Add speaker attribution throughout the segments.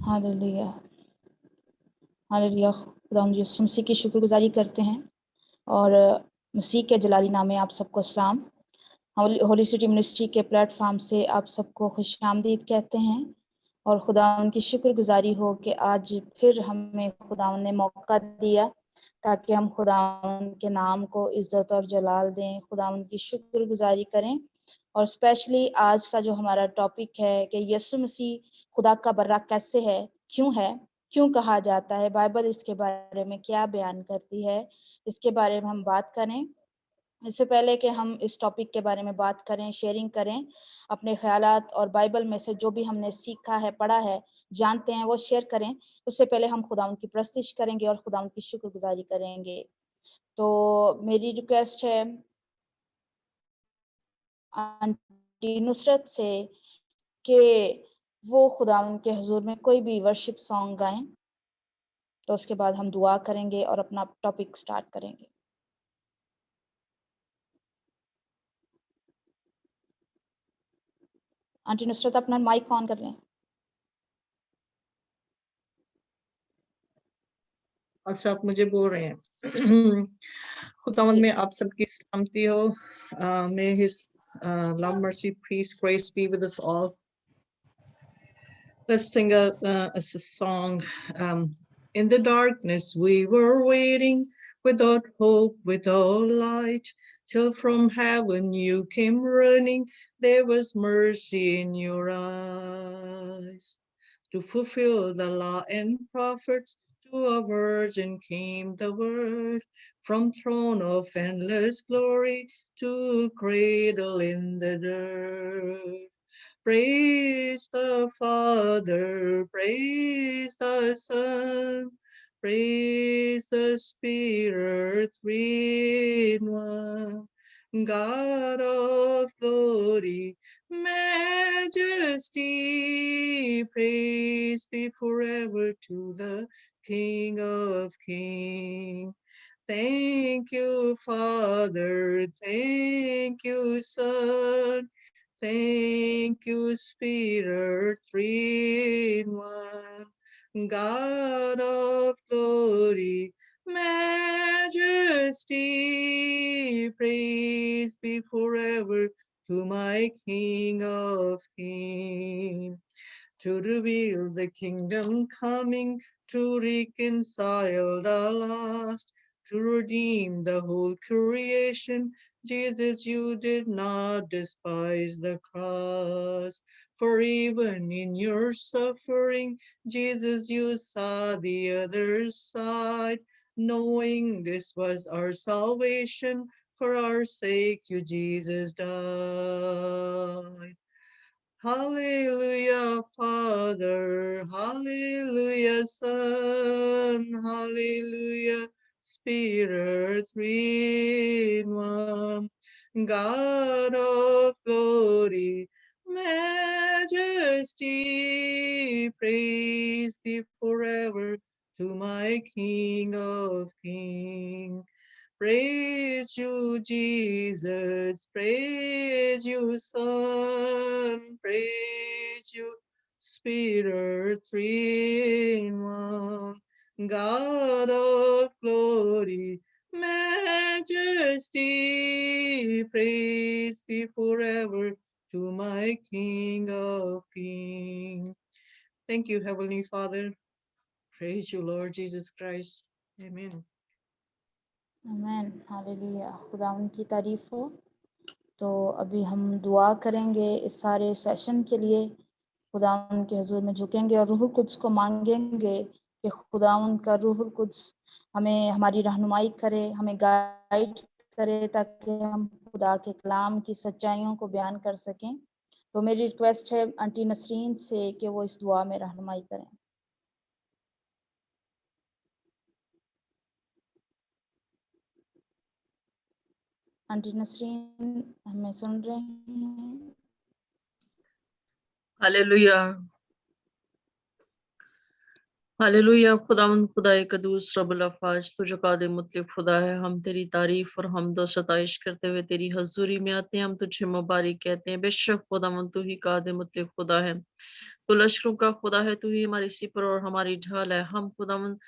Speaker 1: Hallelujah hallelujah. खुदावंद यीशु मसीह की शुक्रगुजारी करते हैं और मसीह के जलाली नाम में आप सबको सलाम। होली सिटी मिनिस्ट्री के प्लेटफॉर्म से आप सबको खुशामदीद कहते हैं और खुदावंद की शुक्रगुजारी हो कि आज फिर हमें खुदावंद ने मौका दिया ताकि हम खुदावंद के नाम को इज्जत और जलाल दें, खुदावंद की शुक्रगुजारी करें। और स्पेशली आज का जो हमारा टॉपिक है कि यीशु मसीह खुदा का बर्रा कैसे है, क्यों कहा जाता है, बाइबल इसके बारे में क्या बयान करती है, इसके बारे में हम बात करें। इससे पहले कि हम इस टॉपिक के बारे में बात करें, शेयरिंग करें अपने ख्यालात और बाइबल में से जो भी हमने सीखा है, पढ़ा है, जानते हैं, वो शेयर करें। उससे पहले हम खुदावंद की प्रस्तुति करेंगे और खुदावंद की शुक्रगुजारी करेंगे। तो मेरी रिक्वेस्ट है आंटी नुसरत से कि वो खुदावंद के हुजूर में कोई भी वर्शिप सॉन्ग गाएं, तो उसके बाद हम दुआ करेंगे और अपना टॉपिक स्टार्ट करेंगे। आंटी नुसरत अपना माइक ऑन कर लें।
Speaker 2: अच्छा, आप मुझे बोल रहे हैं। खुदावंद में आप सबकी सलामती हो। May his love, mercy, peace, grace be with us all. Let's sing a song. In the darkness we were waiting, without hope, without light, till from heaven you came running. There was mercy in your eyes. To fulfill the law and prophets, to a virgin came the word, from throne of endless glory to cradle in the dirt. Praise the Father, praise the Son, praise the Spirit, three in one. God of glory, majesty, praise be forever to the King of Kings. Thank you, Father, thank you, Son, thank you, Spirit, three in one. God of glory, majesty, praise be forever to my King of Kings. To reveal the kingdom coming, to reconcile the lost, to redeem the whole creation. Jesus, you did not despise the cross. For even in your suffering, Jesus, you saw the other side. Knowing this was our salvation, for our sake you, Jesus, died. Hallelujah, Father, hallelujah, Son, hallelujah, Spirit, three in one. God of glory, majesty, praise be forever to my King of Kings. Praise you, Jesus, praise you, Son, praise you, Spirit, three in one. God of glory, majesty, praise be forever to my King of Kings. Thank you, Heavenly Father. Praise you, Lord Jesus Christ. Amen.
Speaker 1: आमीन, hallelujah. खुदावंद की तारीफ हो। तो अभी हम दुआ करेंगे इस सारे सेशन के लिए, खुदावंद के हुजूर में झुकेंगे और रूहुल कुद्स को मांगेंगे कि खुदावंद का रूहुल कुद्स हमें हमारी रहनुमाई करे, हमें गाइड करे, ताकि हम खुदा के कलाम की सच्चाइयों को बयान कर सकें। तो मेरी रिक्वेस्ट है आंटी नसरीन से कि वो इस दुआ में रहनुमाई करें। आंटी नसरीन, हमें सुन रहे हैं?
Speaker 3: हालेलुया।
Speaker 2: हालेलुया। खुदावंद खुदाए कदूस रब्बुल अफ़ाज, तू जो कादिर मुतलिब खुदा है, हम तेरी तारीफ और हमद व सताइश करते हुए तेरी हजूरी में आते हैं। हम तुझे मुबारक कहते हैं। बेशक खुदावंद तू ही कादिर मुतलिब खुदा है, तू लश्करों का खुदा है, तू ही हमारी सिपर और हमारी ढाल है। हम खुदावंद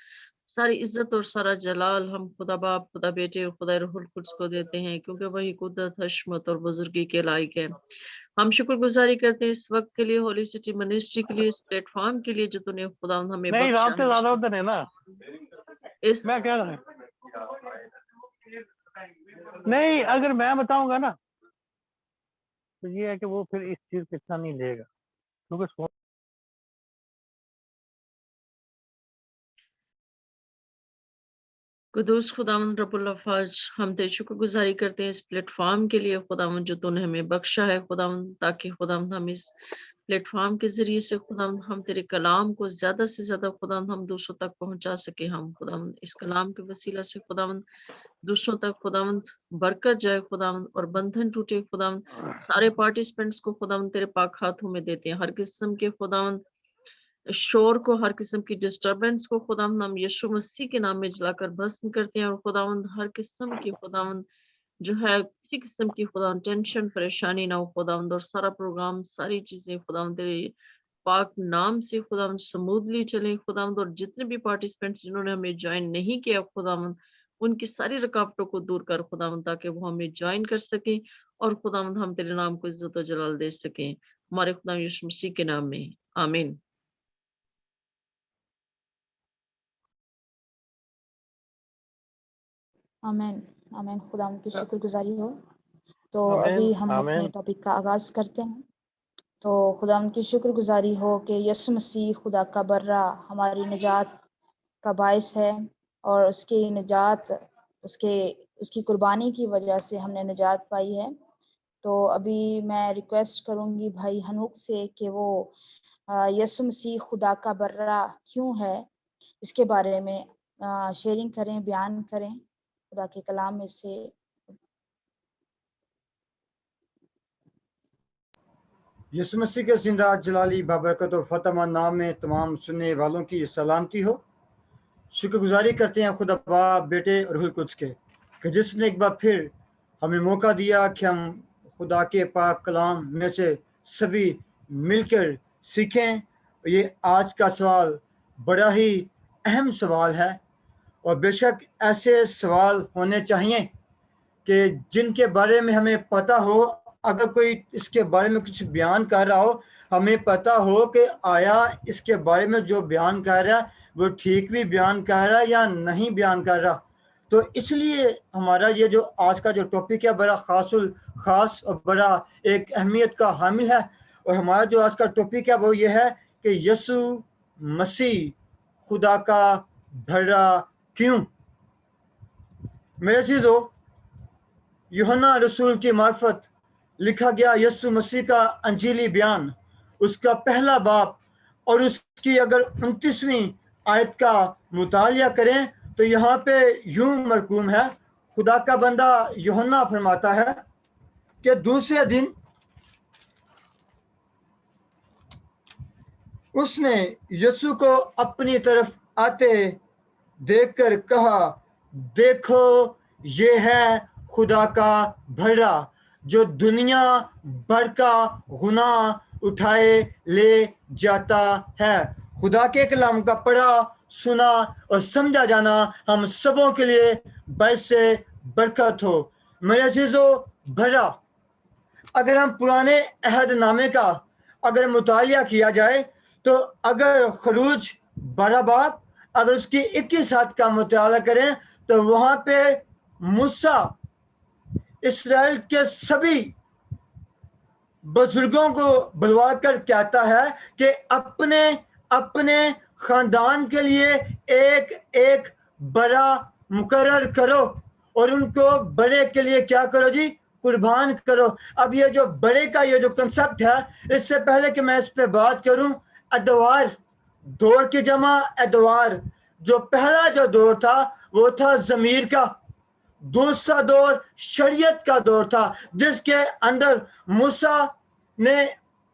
Speaker 2: सारी इज्जत और सारा जलाल हम खुदा बाप, खुदा बेटे और खुदा रूहुल कुद्स को देते हैं, क्योंकि वही कुदरत, हशमत और बुजुर्गी के लायक है। हम शुक्रगुजारी करते हैं इस वक्त के लिए, होली सिटी मिनिस्ट्री के लिए, इस प्लेटफॉर्म के लिए जो तूने खुदा हमें
Speaker 3: नहीं,
Speaker 2: बख्शा
Speaker 3: रात से ज्यादा उधर है ना,
Speaker 2: इस
Speaker 3: मैं कह रहा हूँ। नहीं, अगर मैं बताऊंगा ना तो ये है कि वो फिर इस चीज पे इतना नहीं लेगा, क्योंकि
Speaker 2: कुदूस खुदावंद रब्बुल अफ़ाज, हम तेरी शुक्रगुजारी करते हैं इस प्लेटफॉर्म के लिए खुदावंद जो तूने हमें बख्शा है खुदावंद, ताकि खुदावंद हम इस प्लेटफॉर्म के जरिए से खुदावंद हम तेरे कलाम को ज्यादा से ज्यादा खुदावंद हम दूसरों तक पहुंचा सके। हम खुदावंद इस कलाम के वसीला से खुदावंद दूसरों तक खुदावंद बरकत जाए खुदावंद, और बंधन टूटे खुदावंद। सारे पार्टिसिपेंट्स को खुदावंद तेरे पाक हाथों में देते हैं। हर किस्म के खुदावंद शोर को, हर किस्म की डिस्टरबेंस को खुदावंद हम यीशु मसीह के नाम में जलाकर भस्म करते हैं। और खुदावंद हर किस्म की खुदावंद जो है, किसी किस्म की खुदावंद टेंशन परेशानी ना हो खुदावंद, और सारा प्रोग्राम सारी चीजें खुदावंद तेरे पाक नाम से खुदावंद स्मूथली चले खुदावंद। और जितने भी पार्टिसिपेंट्स जिन्होंने हमें ज्वाइन नहीं किया खुदावंद, उनकी सारी रुकावटों को दूर कर खुदावंद, ताकि वो हमें ज्वाइन कर सके और खुदावंद हम तेरे नाम को इज्जत और जलाल दे सकें, हमारे खुदा यीशु मसीह के नाम में, आमीन।
Speaker 1: आमीन आमीन। खुदा की शुक्रगुजारी हो। तो
Speaker 3: आमीन,
Speaker 1: अभी हम अपने
Speaker 3: आमीन।
Speaker 1: टॉपिक का आगाज करते हैं। तो खुदा की शुक्रगुजारी हो कि यीशु मसीह खुदा का बर्रा हमारी निजात का बायस है, और उसकी निजात, उसकी कुर्बानी की वजह से हमने निजात पाई है। तो अभी मैं रिक्वेस्ट करूंगी भाई हनूक से कि वो यीशु मसीह खुदा का बर्रा क्यों है इसके बारे में शेयरिंग करें, बयान करें खुदा के कलाम में से।
Speaker 4: यीशु मसीह के जिंदा जलाली बाबरकत और फतमान नाम में तमाम सुनने वालों की सलामती हो। शुक्रगुजारी करते हैं खुदा बाप, बेटे और रूहुल कुद्स के, कि जिसने एक बार फिर हमें मौका दिया कि हम खुदा के पाक कलाम में से सभी मिलकर सीखें। ये आज का सवाल बड़ा ही अहम सवाल है, और बेशक ऐसे सवाल होने चाहिए कि जिनके बारे में हमें पता हो, अगर कोई इसके बारे में कुछ बयान कर रहा हो, हमें पता हो कि आया इसके बारे में जो बयान कर रहा है वो ठीक भी बयान कर रहा है या नहीं बयान कर रहा। तो इसलिए हमारा ये जो आज का जो टॉपिक है बड़ा खास और बड़ा एक अहमियत का हामिल है। और हमारा जो आज का टॉपिक है वो ये है कि यीशु मसीह खुदा का बर्रा क्यों। मेरे चीज़ों, यूहन्ना रसूल की मार्फत लिखा गया यीशु मसीह का अंजीली बयान, उसका पहला बाब और उसकी अगर 29वीं आयत का मुतालिया करें तो यहाँ पे यूं मरकूम है, खुदा का बंदा यूहन्ना फरमाता है कि दूसरे दिन उसने यीशु को अपनी तरफ आते देखकर कहा, देखो ये है खुदा का बर्रा जो दुनिया भर का गुनाह उठाए ले जाता है। खुदा के कलाम का पढ़ा, सुना और समझा जाना हम सबों के लिए बाइस से बरकत हो। मेरे अजीजों, बर्रा, अगर हम पुराने अहद नामे का अगर मुतालिया किया जाए तो अगर खरूज 12 बाब अगर उसकी 21 आयत का मुताला करें तो वहां पे मूसा इस्राएल के सभी बुजुर्गों को बुलवा कर कहता है कि अपने अपने खानदान के लिए एक एक बड़ा मुकर्रर करो और उनको बड़े के लिए क्या करो जी, कुर्बान करो। अब ये जो बड़े का ये जो कंसेप्ट है, इससे पहले कि मैं इस पे बात करूं, अदवार, दौर की जमा अदवार, जो पहला जो दौर था वो था ज़मीर का, दूसरा दौर शरीयत का दौर था, जिसके अंदर मूसा ने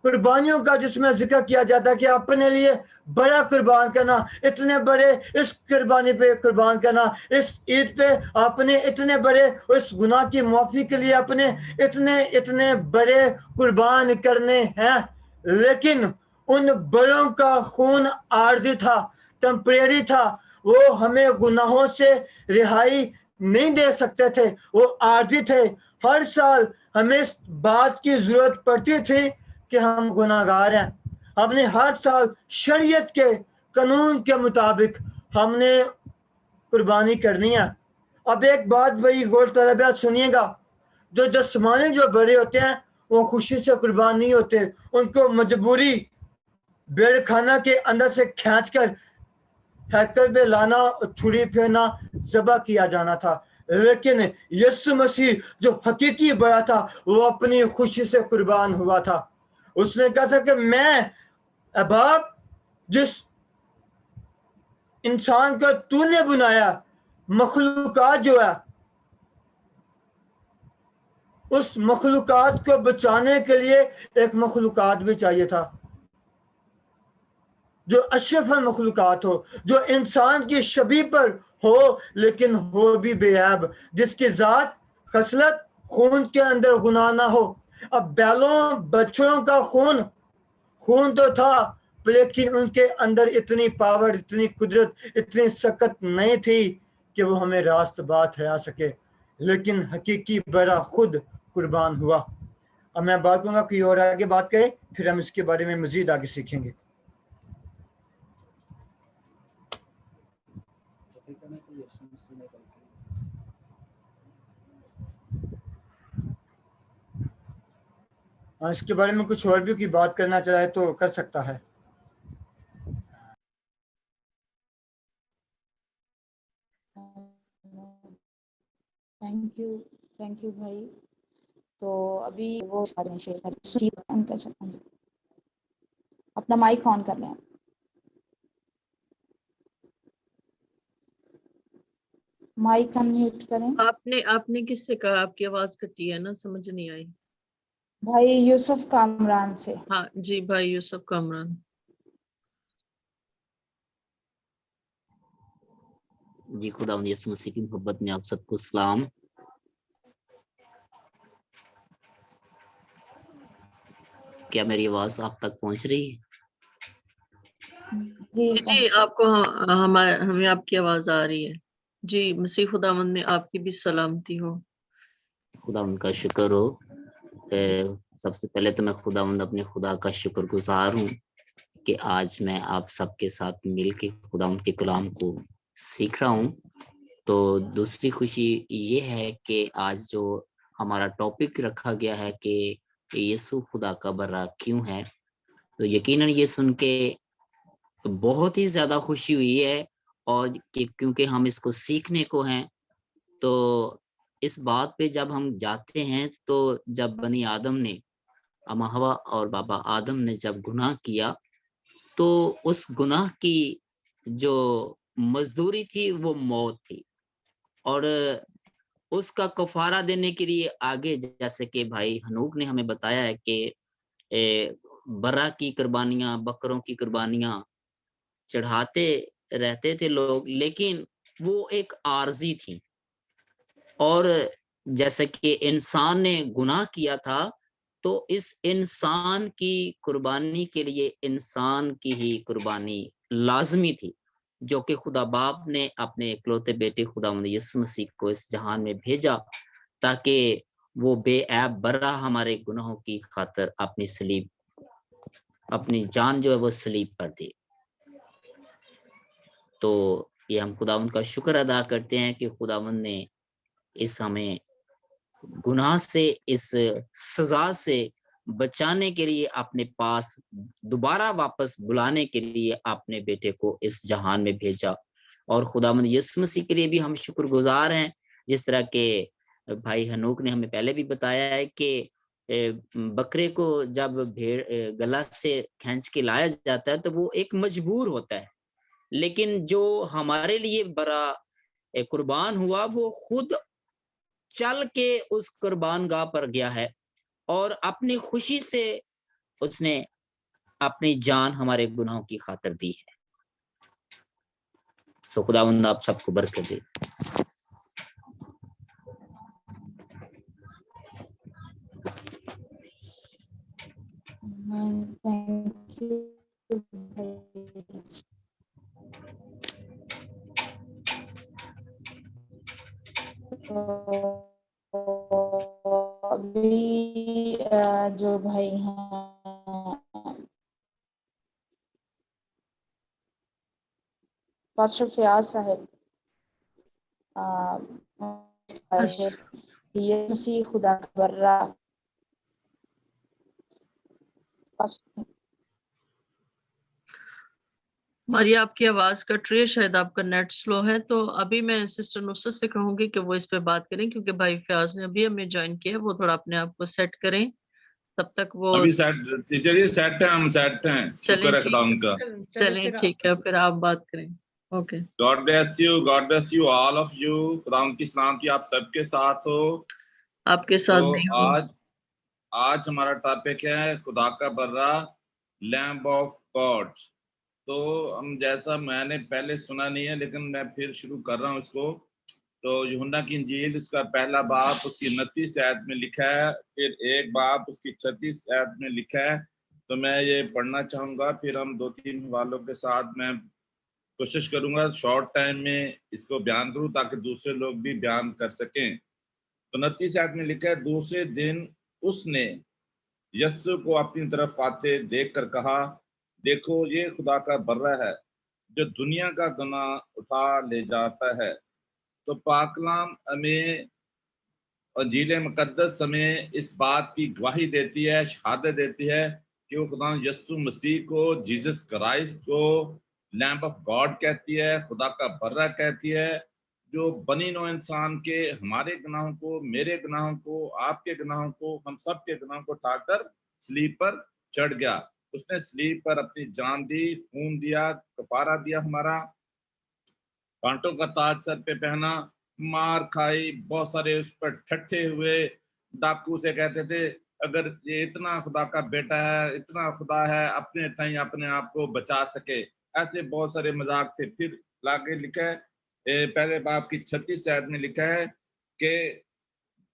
Speaker 4: قربانیوں کا جس میں ذکر کیا جاتا ہے کہ اپنے لیے بڑا قربان کرنا, اتنے بڑے اس قربانی پہ قربان کرنا, اس عید پہ اپنے اتنے بڑے اس گناہ کی معافی کے لیے اپنے اتنے بڑے قربان کرنے ہیں. لیکن ان بڑوں کا خون عارضی تھا, ٹیمپریری تھا, وہ ہمیں گناہوں سے رہائی نہیں دے سکتے تھے, وہ عارضی تھے. ہر سال ہمیں اس بات کی ضرورت پڑتی تھی کہ ہم گناہ گار ہیں. ہم نے ہر سال شریعت کے قانون کے مطابق ہم نے قربانی کرنی ہے. اب ایک بات بڑی غور طلبیات سنیے گا, جو جسمانی جو بڑے ہوتے ہیں وہ خوشی سے قربان نہیں ہوتے, ان کو مجبوری بیڑ خانہ کے اندر سے کھینچ کر ہیکل پہ لانا, چھری پھیرنا, ذبح کیا جانا تھا. لیکن یسوع مسیح جو حقیقی بڑا تھا وہ اپنی خوشی سے قربان ہوا تھا. اس نے کہا تھا کہ میں باپ جس انسان کو تو نے بنایا, مخلوقات جو ہے اس مخلوقات کو بچانے کے لیے ایک مخلوقات بھی چاہیے تھا جو اشرف المخلوقات ہو, جو انسان کی شبیہ پر ہو لیکن ہو بھی بے عیب, جس کی ذات خصلت خون کے اندر گناہ نہ ہو. اب بیلوں بچوں کا خون تو تھا لیکن ان کے اندر اتنی پاور, اتنی قدرت, اتنی سخت نہیں تھی کہ وہ ہمیں راست بات ٹھہرا سکے. لیکن حقیقی بڑا خود قربان ہوا. اب میں بات کروں گا کوئی اور آگے بات کرے, پھر ہم اس کے بارے میں مزید آگے سیکھیں گے. اس کے بارے میں کچھ اور بھی کوئی بات کرنا چاہے تو کر سکتا ہے.
Speaker 1: تھینک یو بھائی. تو ابھی وہ اپنا مائک آن کر لیں. مائک انمیوٹ کریں.
Speaker 2: آپ نے کس سے کہا؟ آپ کی آواز کٹی ہے نا, سمجھ نہیں آئی.
Speaker 1: بھائی یوسف کامران سے.
Speaker 2: ہاں جی, بھائی یوسف کامران.
Speaker 5: جی, خداوند یسوع مسیح کی محبت میں آپ سب کو سلام. کیا میری آواز آپ تک پہنچ رہی ہے؟
Speaker 2: جی, آپ کو ہمیں آپ کی آواز آ رہی ہے. جی, مسیح خداوند میں آپ کی بھی سلامتی ہو.
Speaker 5: خداوند کا شکر ہو. سب سے پہلے تو میں خداوند اپنے خدا کا شکر گزار ہوں کہ آج میں آپ سب کے ساتھ مل کے خداوند کے کلام کو سیکھ رہا ہوں. تو دوسری خوشی یہ ہے کہ آج جو ہمارا ٹاپک رکھا گیا ہے کہ یسوع خدا کا برا کیوں ہے, تو یقیناً یہ سن کے بہت ہی زیادہ خوشی ہوئی ہے. اور کیونکہ ہم اس کو سیکھنے کو ہیں, تو اس بات پہ جب ہم جاتے ہیں تو جب بنی آدم نے, اما حوا اور بابا آدم نے جب گناہ کیا تو اس گناہ کی جو مزدوری تھی وہ موت تھی. اور اس کا کفارہ دینے کے لیے آگے جیسے کہ بھائی ہنوک نے ہمیں بتایا ہے کہ برا کی قربانیاں, بکروں کی قربانیاں چڑھاتے رہتے تھے لوگ, لیکن وہ ایک عارضی تھی. اور جیسے کہ انسان نے گناہ کیا تھا تو اس انسان کی قربانی کے لیے انسان کی ہی قربانی لازمی تھی, جو کہ خدا باپ نے اپنے اکلوتے بیٹے خداوند یسوع مسیح کو اس جہان میں بھیجا تاکہ وہ بے عیب برا ہمارے گناہوں کی خاطر اپنی جان جو ہے وہ صلیب پر دے. تو یہ ہم خداوند کا شکر ادا کرتے ہیں کہ خداوند نے اس ہمیں گناہ سے, اس سزا سے بچانے کے لیے اپنے پاس دوبارہ واپس بلانے کے لیے اپنے بیٹے کو اس جہان میں بھیجا. اور خداوند یسوع مسیح کے لیے بھی ہم شکر گزار ہیں, جس طرح کہ بھائی ہنوک نے ہمیں پہلے بھی بتایا ہے کہ بکرے کو جب گلا سے کھینچ کے لایا جاتا ہے تو وہ ایک مجبور ہوتا ہے, لیکن جو ہمارے لیے برا قربان ہوا وہ خود چل کے اس قربان گاہ پر گیا ہے اور اپنی خوشی سے اس نے اپنی جان ہمارے گناہوں کی خاطر دی ہے. سو خداوند آپ سب کو برکت دے.
Speaker 1: Thank you. ابھی جو بھائی ہیں پاسٹر فیاض صاحب یہ مسیح خدا کا برا
Speaker 6: ماریا آپ کی آواز کٹ رہی ہے، شاید آپ کا نیٹ سلو ہے. تو ابھی میں سسٹر نصرت سے کہوں گی کہ وہ اس پہ بات کریں، کیونکہ بھائی فیاض نے ابھی ہمیں جوائن کیا ہے، وہ تھوڑا اپنے آپ کو سیٹ کریں. تب تک وہ
Speaker 7: ابھی سیٹ ہیں، ہم سیٹ ہیں. شکر ہے خدا ان کا.
Speaker 6: چلیں ٹھیک ہے، پھر آپ بات کریں. Okay.
Speaker 7: God bless you all of you. خدا ان کی سلامتی آپ سب کے ساتھ ہو.
Speaker 6: آپ کے ساتھ بھی ہو.
Speaker 7: آج ہمارا ٹاپک ہے خدا کا برا، لیمب آف گاڈ. تو ہم جیسا میں نے پہلے سنا نہیں ہے لیکن میں پھر شروع کر رہا ہوں اس کو. تو یوحنا کی انجیل اس کا پہلا باب اس کی 29 آیت میں لکھا ہے، پھر ایک باب اس کی 36 آیت میں لکھا ہے. تو میں یہ پڑھنا چاہوں گا، پھر ہم 2-3 حوالوں کے ساتھ میں کوشش کروں گا شارٹ ٹائم میں اس کو بیان کروں تاکہ دوسرے لوگ بھی بیان کر سکیں. تو 29 آیت میں لکھا ہے، دوسرے دن اس نے یسوع کو اپنی طرف آتے دیکھ کر کہا، دیکھو یہ خدا کا برا ہے جو دنیا کا گناہ اٹھا لے جاتا ہے. تو پاک کلام ہمیں انجیل مقدس ہمیں اس بات کی گواہی دیتی ہے، شہادت دیتی ہے کہ وہ خدا یسوع مسیح کو، جیسس کرائسٹ کو لیمب آف گاڈ کہتی ہے، خدا کا برا کہتی ہے، جو بنی نوع انسان کے ہمارے گناہوں کو، میرے گناہوں کو، آپ کے گناہوں کو، ہم سب کے گناہوں کو اٹھا کر صلیب پر چڑھ گیا. اس نے صلیب پر اپنی جان دی، خون دیا، کفارہ دیا ہمارا، کانٹوں کا تاج سر پہ پہنا، مار کھائی، بہت سارے اس پر ٹھٹھے ہوئے، ڈاکو سے کہتے تھے اگر یہ اتنا خدا کا بیٹا ہے، اتنا خدا ہے، اپنے تئیں اپنے آپ کو بچا سکے، ایسے بہت سارے مذاق تھے. پھر لاگے لکھا ہے پہلے باب کی 36 آیت میں لکھا ہے کہ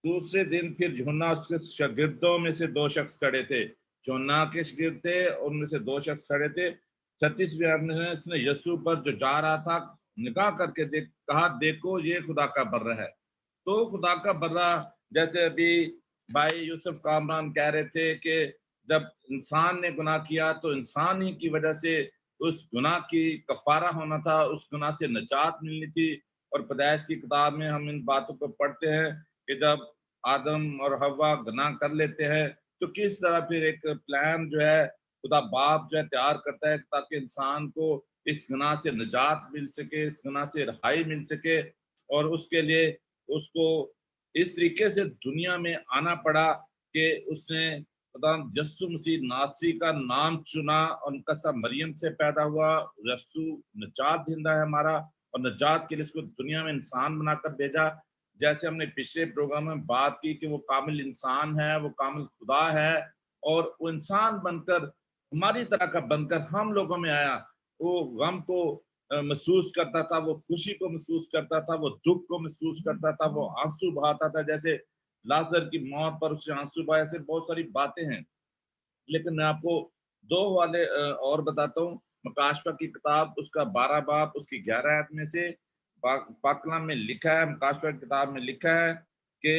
Speaker 7: دوسرے دن پھر یوحنا اس کے شاگردوں میں سے 2 شخص کھڑے تھے. یوحنا کے شاگرد تھے، ان میں سے 2 شخص کھڑے تھے. 36ویں آیت میں اس نے یسوع پر جو جا رہا تھا نگاہ کر کے کہا، دیکھو یہ خدا کا برا ہے. تو خدا کا برا، جیسے ابھی بھائی یوسف کامران کہہ رہے تھے کہ جب انسان نے گناہ کیا تو انسان ہی کی وجہ سے اس گناہ کی کفارہ ہونا تھا، اس گناہ سے نجات ملنی تھی. اور پیدائش کی کتاب میں ہم ان باتوں کو پڑھتے ہیں کہ جب آدم اور حوا گناہ کر لیتے ہیں تو کس طرح پھر ایک پلان جو ہے خدا باپ جو ہے تیار کرتا ہے تاکہ انسان کو اس گناہ سے نجات مل سکے، اس گناہ سے رہائی مل سکے. اور اس کے لیے اس کو اس طریقے سے دنیا میں آنا پڑا کہ اس نے خدا یسوع مسیح ناصری کا نام چنا، اور ان کا سب مریم سے پیدا ہوا. یسوع نجات دہندہ ہے ہمارا، اور نجات کے لیے اس کو دنیا میں انسان بنا کر بھیجا. جیسے ہم نے پچھلے پروگرام میں بات کی کہ وہ کامل انسان ہے، وہ کامل خدا ہے، اور وہ انسان بن کر ہماری طرح کا بن کر ہم لوگوں میں آیا. وہ غم کو محسوس کرتا تھا، وہ خوشی کو محسوس کرتا تھا، وہ دکھ کو محسوس کرتا تھا، وہ آنسو بہاتا تھا. جیسے لازر کی موت پر اس نے آنسو بہائے. ایسے بہت ساری باتیں ہیں، لیکن میں آپ کو 2 حوالے اور بتاتا ہوں. مکاشفہ کی کتاب اس کا 12 باب اس کی 11 آیت میں سے پاک کلام میں لکھا ہے، مکاشفہ کی کتاب میں لکھا ہے کہ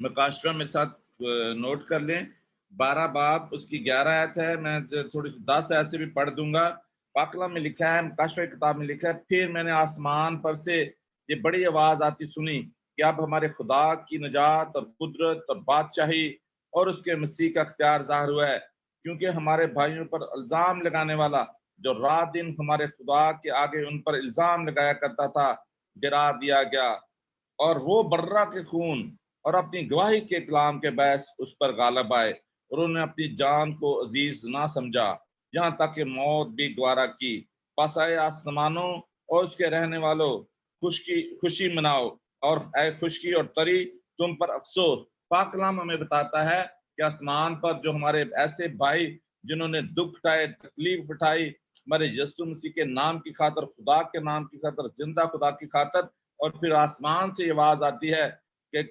Speaker 7: مکاشفہ میرے ساتھ نوٹ کر لیں، 12 باب اس کی 11 آیت ہے. میں تھوڑی سی 10 آیت سے بھی پڑھ دوں گا. پاک کلام میں لکھا ہے، مکاشفہ کی کتاب میں لکھا ہے، پھر میں نے آسمان پر سے یہ بڑی آواز آتی سنی کہ اب ہمارے خدا کی نجات اور قدرت اور بادشاہی اور اس کے مسیح کا اختیار ظاہر ہوا ہے، کیونکہ ہمارے بھائیوں پر الزام لگانے والا جو رات دن ہمارے خدا کے آگے ان پر الزام لگایا کرتا تھا گرا دیا گیا، اور وہ برا کے خون اور اپنی گواہی کے کلام کے باعث اس پر غالب آئے، اور انہوں نے اپنی جان کو عزیز نہ سمجھا یہاں تک کہ موت بھی گوارا کی. پس آئے آسمانوں اور اس کے رہنے والوں، خوشی مناؤ، اور اے خشکی اور تری تم پر افسوس. پاک کلام ہمیں بتاتا ہے کہ آسمان پر جو ہمارے ایسے بھائی جنہوں نے دکھ اٹھائے، تکلیف اٹھائی ہمارے یسوع مسیح کے نام کی خاطر، خدا کے نام کی خاطر، زندہ خدا کی خاطر، اور پھر آسمان سے یہ آواز آتی ہے کہ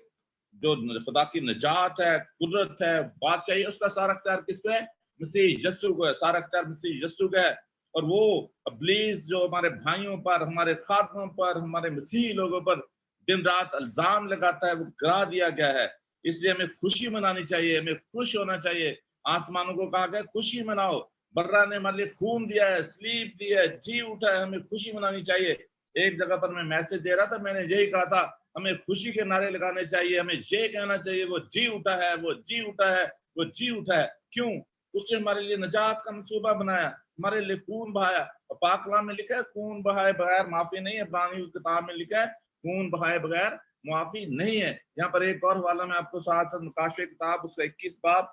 Speaker 7: جو خدا کی نجات ہے، قدرت ہے، بادشاہی، اس کا سارا اختیار کس پہ ہے؟ مسیح یسوع کو ہے، سارا اختیار مسیح یسوع کا ہے۔ اور وہ ابلیس جو ہمارے بھائیوں پر، ہمارے خادموں پر، ہمارے مسیحی لوگوں پر دن رات الزام لگاتا ہے، وہ گرا دیا گیا ہے۔ اس لیے ہمیں خوشی منانی چاہیے، ہمیں خوش ہونا چاہیے۔ آسمانوں کو کہا گیا خوشی مناؤ، برا نے ہمارے لیے خون دیا ہے، سلیپ دی ہے، جی اٹھا ہے، ہمیں خوشی منانی چاہیے۔ ایک جگہ پر میں میسج دے رہا تھا، میں نے یہی کہا تھا ہمیں خوشی کے نعرے لگانے چاہیے، ہمیں یہ کہنا چاہیے وہ جی اٹھا ہے، وہ جی اٹھا ہے، وہ جی اٹھا ہے۔ کیوں؟ اس نے ہمارے لیے نجات کا منصوبہ بنایا، ہمارے لیے خون بہایا۔ اور پاک کلام میں لکھا ہے خون بہائے بغیر معافی نہیں ہے، عبرانیوں کی کتاب میں لکھا ہے خون بہائے بغیر معافی نہیں ہے۔ یہاں پر ایک اور حوالہ میں آپ کو ساتھ مکاشفہ کتاب اس کا 21 باب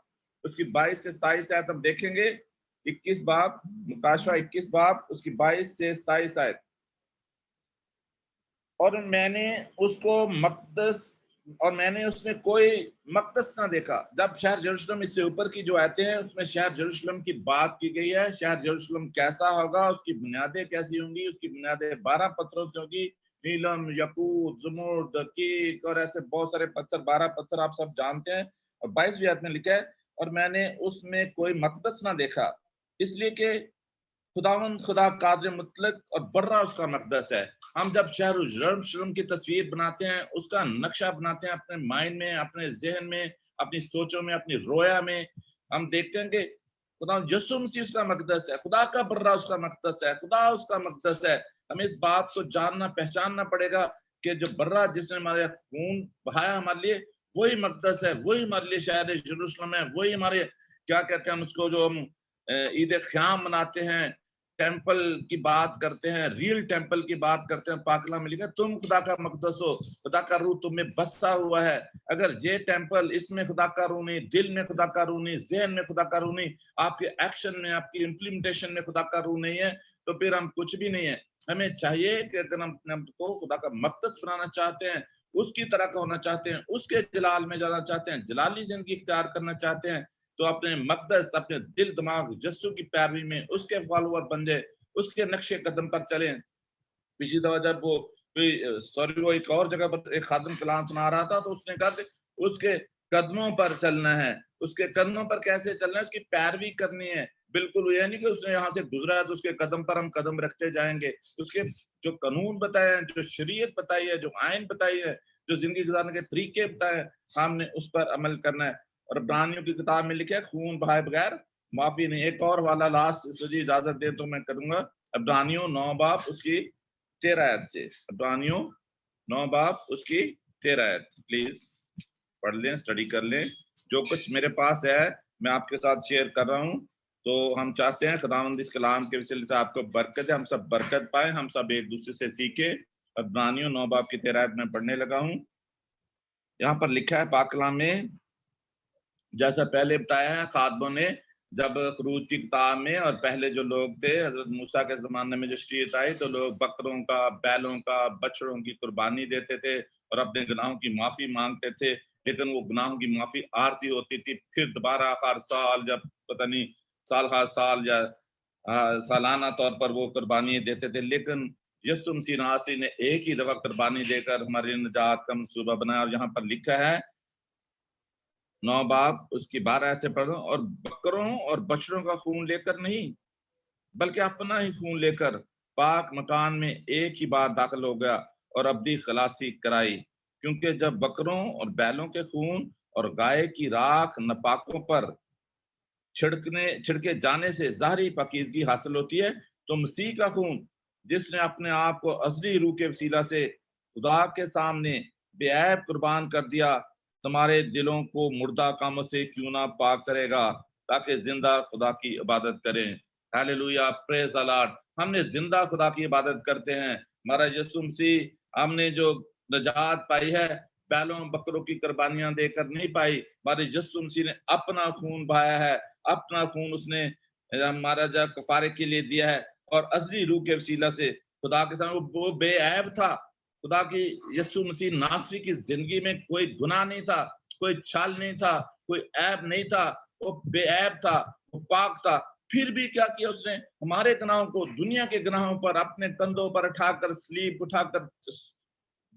Speaker 7: اس کی 22 سے 27 آیت ہم دیکھیں گے۔ 21 باب مکاشفہ 21 باب اس کی 22 سے 27 آیت۔ اور میں نے اس کو مقدس، اور میں نے اس میں کوئی مقدس نہ دیکھا۔ جب شہر یروشلم اس سے اوپر کی جو آیتیں ہیں اس میں شہر یروشلم کی بات کی گئی ہے۔ شہر یروشلم کیسا ہوگا، اس کی بنیادیں کیسی ہوں گی، اس کی بنیادیں 12 پتھروں سے ہوگی، نیلم، یقوت، زمرد، دقیق اور ایسے بہت سارے پتھر، 12 پتھر آپ سب جانتے ہیں۔ اور 22ویں آیت میں لکھا ہے اور میں نے اس میں کوئی مقدس نہ دیکھا، اس لیے کہ خداوند خدا قادر مطلق اور برا اس کا مقدس ہے۔ ہم جب شہر یروشلم کی تصویر بناتے ہیں، اس کا نقشہ بناتے ہیں اپنے مائنڈ میں، اپنے ذہن میں، اپنی سوچوں میں، اپنی رویا میں، ہم دیکھتے ہیں کہ خدا یسوع مسیح اس کا مقدس ہے، خدا کا برا اس کا مقدس ہے، خدا اس کا مقدس ہے۔ ہمیں اس بات کو جاننا پہچاننا پڑے گا کہ جو برا جس نے ہمارے خون بہایا ہمارے لیے، وہی مقدس ہے، وہی ہمارے لیے شہر یروشلم ہے، وہی ہمارے کیا کہتے ہیں ہم اس کو، جو ہم عید خیام مناتے ہیں، ٹیمپل کی بات کرتے ہیں، ریل ٹیمپل کی بات کرتے ہیں۔ پاک کلام میں لکھا ہے تم خدا کا مقدس ہو، خدا کا روح تم میں بسا ہوا ہے۔ اگر یہ ٹیمپل، اس میں خدا کا روح نہیں، دل میں خدا کا روح نہیں، ذہن میں خدا کا روح نہیں، آپ کے ایکشن میں، آپ کی امپلیمنٹیشن میں خدا کا روح نہیں ہے، تو پھر ہم کچھ بھی نہیں ہے۔ ہمیں چاہیے کہ اگر ہم اپنے آپ کو خدا کا مقدس بنانا چاہتے ہیں، اس کی طرح کا ہونا چاہتے ہیں، اس کے جلال میں جانا چاہتے ہیں، جلالی زندگی اختیار کرنا چاہتے ہیں، تو اپنے مقدس، اپنے دل دماغ یسوع کی پیروی میں اس کے فالوور بن جائے، اس کے نقشے قدم پر چلیں۔ پچھلی دفعہ جب وہ ایک اور جگہ پر ایک خادم کلام سنا رہا تھا، تو اس نے کہا کہ اس کے قدموں پر چلنا ہے۔ اس کے قدموں پر کیسے چلنا ہے؟ اس کی پیروی کرنی ہے۔ بالکل یہ نہیں کہ اس نے یہاں سے گزرا ہے تو اس کے قدم پر ہم قدم رکھتے جائیں گے۔ اس کے جو قانون بتائے ہیں، جو شریعت بتائی ہے، جو آئین بتائی ہے، جو زندگی گزارنے کے طریقے بتائے ہیں، ہم نے اس پر عمل کرنا ہے۔ اور عبرانیوں کی کتاب میں لکھا ہے خون بہائے بغیر معافی نہیں۔ ایک اور والا لاسٹ جی اجازت دے تو میں کروں گا۔ عبرانیوں 9 باب اس کی 13 آیت سے، عبرانیوں 9 باب اس کی 13 آیت پلیز پڑھ لیں، اسٹڈی کر لیں۔ جو کچھ میرے پاس ہے میں آپ کے ساتھ شیئر کر رہا ہوں، تو ہم چاہتے ہیں خداوند اس کلام کے وسیلے سے آپ کو برکت ہے، ہم سب برکت پائیں، ہم سب ایک دوسرے سے سیکھیں۔ عبرانیوں 9 باب کی 13 آیت میں پڑھنے لگا ہوں۔ یہاں پر لکھا ہے پاک کلام میں، جیسا پہلے بتایا ہے خادموں نے، جب خروج کی کتاب میں اور پہلے جو لوگ تھے حضرت موسیٰ کے زمانے میں جو شریعت آئی، تو لوگ بکروں کا، بیلوں کا، بچڑوں کی قربانی دیتے تھے اور اپنے گناہوں کی معافی مانگتے تھے، لیکن وہ گناہوں کی معافی عارضی ہوتی تھی۔ پھر دوبارہ ہر سال، جب پتہ نہیں سال ہر سال یا سالانہ طور پر وہ قربانی دیتے تھے، لیکن یسوع مسیح ناصری نے ایک ہی دفعہ قربانی دے کر ہماری نجات کا منصوبہ بنایا۔ اور یہاں پر لکھا ہے 9 باب اس کی 12 ایسے پڑھو، اور بکروں اور بچڑوں کا خون لے کر نہیں، بلکہ اپنا ہی خون لے کر پاک مکان میں ایک ہی بار داخل ہو گیا اور ابدی خلاصی کرائی، کیونکہ جب بکروں اور بیلوں کے خون اور گائے کی راکھ ناپاکوں پر چھڑکے جانے سے ظاہری پاکیزگی حاصل ہوتی ہے، تو مسیح کا خون جس نے اپنے آپ کو ازلی روح کے وسیلہ سے خدا کے سامنے بے عیب قربان کر دیا، تمہارے دلوں کو مردہ کاموں سے کیوں نہ پاک کرے گا، تاکہ زندہ خدا کی عبادت کریں۔ ہیلیلویا، پریز دی لارڈ۔ ہم نے زندہ خدا کی عبادت کرتے ہیں۔ ہمارا یسوع مسیح، ہم نے جو نجات پائی ہے بیلوں بکروں کی قربانیاں دے کر نہیں پائی، ہمارے یسوع مسیح نے اپنا خون بہایا ہے، اپنا خون اس نے ہمارا جب کفارے کے لیے دیا ہے، اور ازلی روح کے وسیلہ سے خدا کے سامنے وہ بے عیب تھا۔ خدا کی یسوع مسیح ناصری کی زندگی میں کوئی گناہ نہیں تھا، कोई छाल नहीं था, कोई ऐब नहीं था, वो बेऐब था, वो पाक था। फिर भी क्या किया उसने, हमारे गुनाहों को, दुनिया के गुनाहों पर अपने कंधों पर उठाकर, स्लीप उठाकर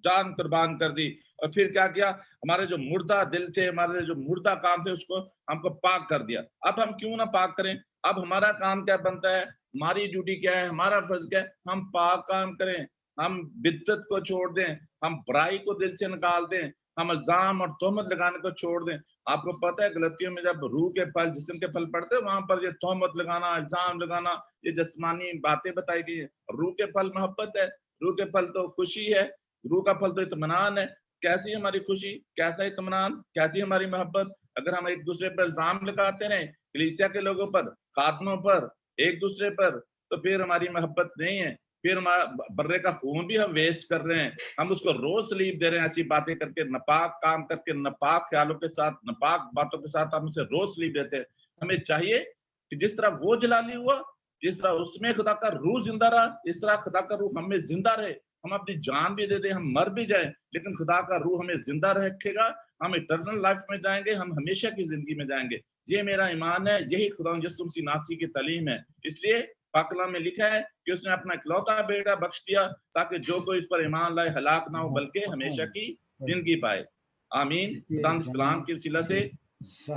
Speaker 7: जान कुर्बान कर दी। और फिर क्या किया, हमारे जो मुर्दा दिल थे, हमारे जो मुर्दा काम थे, उसको हमको पाक कर दिया। अब हम क्यों ना पाक करें? अब हमारा काम क्या बनता है, हमारी ड्यूटी क्या है, हमारा फर्ज क्या है, हम पाक काम करें, हम बिद्दत को छोड़ दें, हम बुराई को दिल से निकाल दें, हम इल्जाम और तोहमत लगाने को छोड़ दें। आपको पता है गलतियों में जब रूह के फल, जिस्म के फल पढ़ते हैं, वहां पर ये तोहमत लगाना, इल्जाम लगाना, ये जिस्मानी बातें बताई गई है। रूह के फल मोहब्बत है, रूह के फल तो खुशी है, रूह का फल तो इत्मीनान है। कैसी हमारी खुशी, कैसा इत्मीनान, कैसी हमारी मोहब्बत, अगर हम एक दूसरे पर इल्जाम लगाते रहे, कलीसिया के लोगों पर, खादमों पर, एक दूसरे पर, तो फिर हमारी मोहब्बत नहीं है। फिर हमारा बर्रे का खून भी हम वेस्ट कर रहे हैं, हम उसको रोज सलीब दे रहे हैं, ऐसी बातें करके, नापाक काम करके, नापाक ख्यालों के साथ, नापाक बातों के साथ हम उसे रोज सलीब देते हैं। हमें चाहिए कि जिस तरह वो जलाली हुआ, जिस तरह उसमें खुदा का रूह जिंदा रहा, इस तरह खुदा का रूह हमें जिंदा रहे। हम अपनी जान भी दे दें, हम मर भी जाएं, लेकिन खुदा का रूह हमें जिंदा रखेगा, हम इटर्नल लाइफ में जाएंगे, हम हमेशा की जिंदगी में जाएंगे। ये मेरा ईमान है, यही खुदा यीशु मसीह नासरी की तालीम है। इसलिए पाक कलाम में लिखा है कि उसने अपना इकलौता बेटा बख्श दिया, ताकि जो कोई इस पर ईमान लाए हलाक ना हो, बल्कि हमेशा की जिंदगी पाए। आमीन। खुदा इस कलाम के वसीला से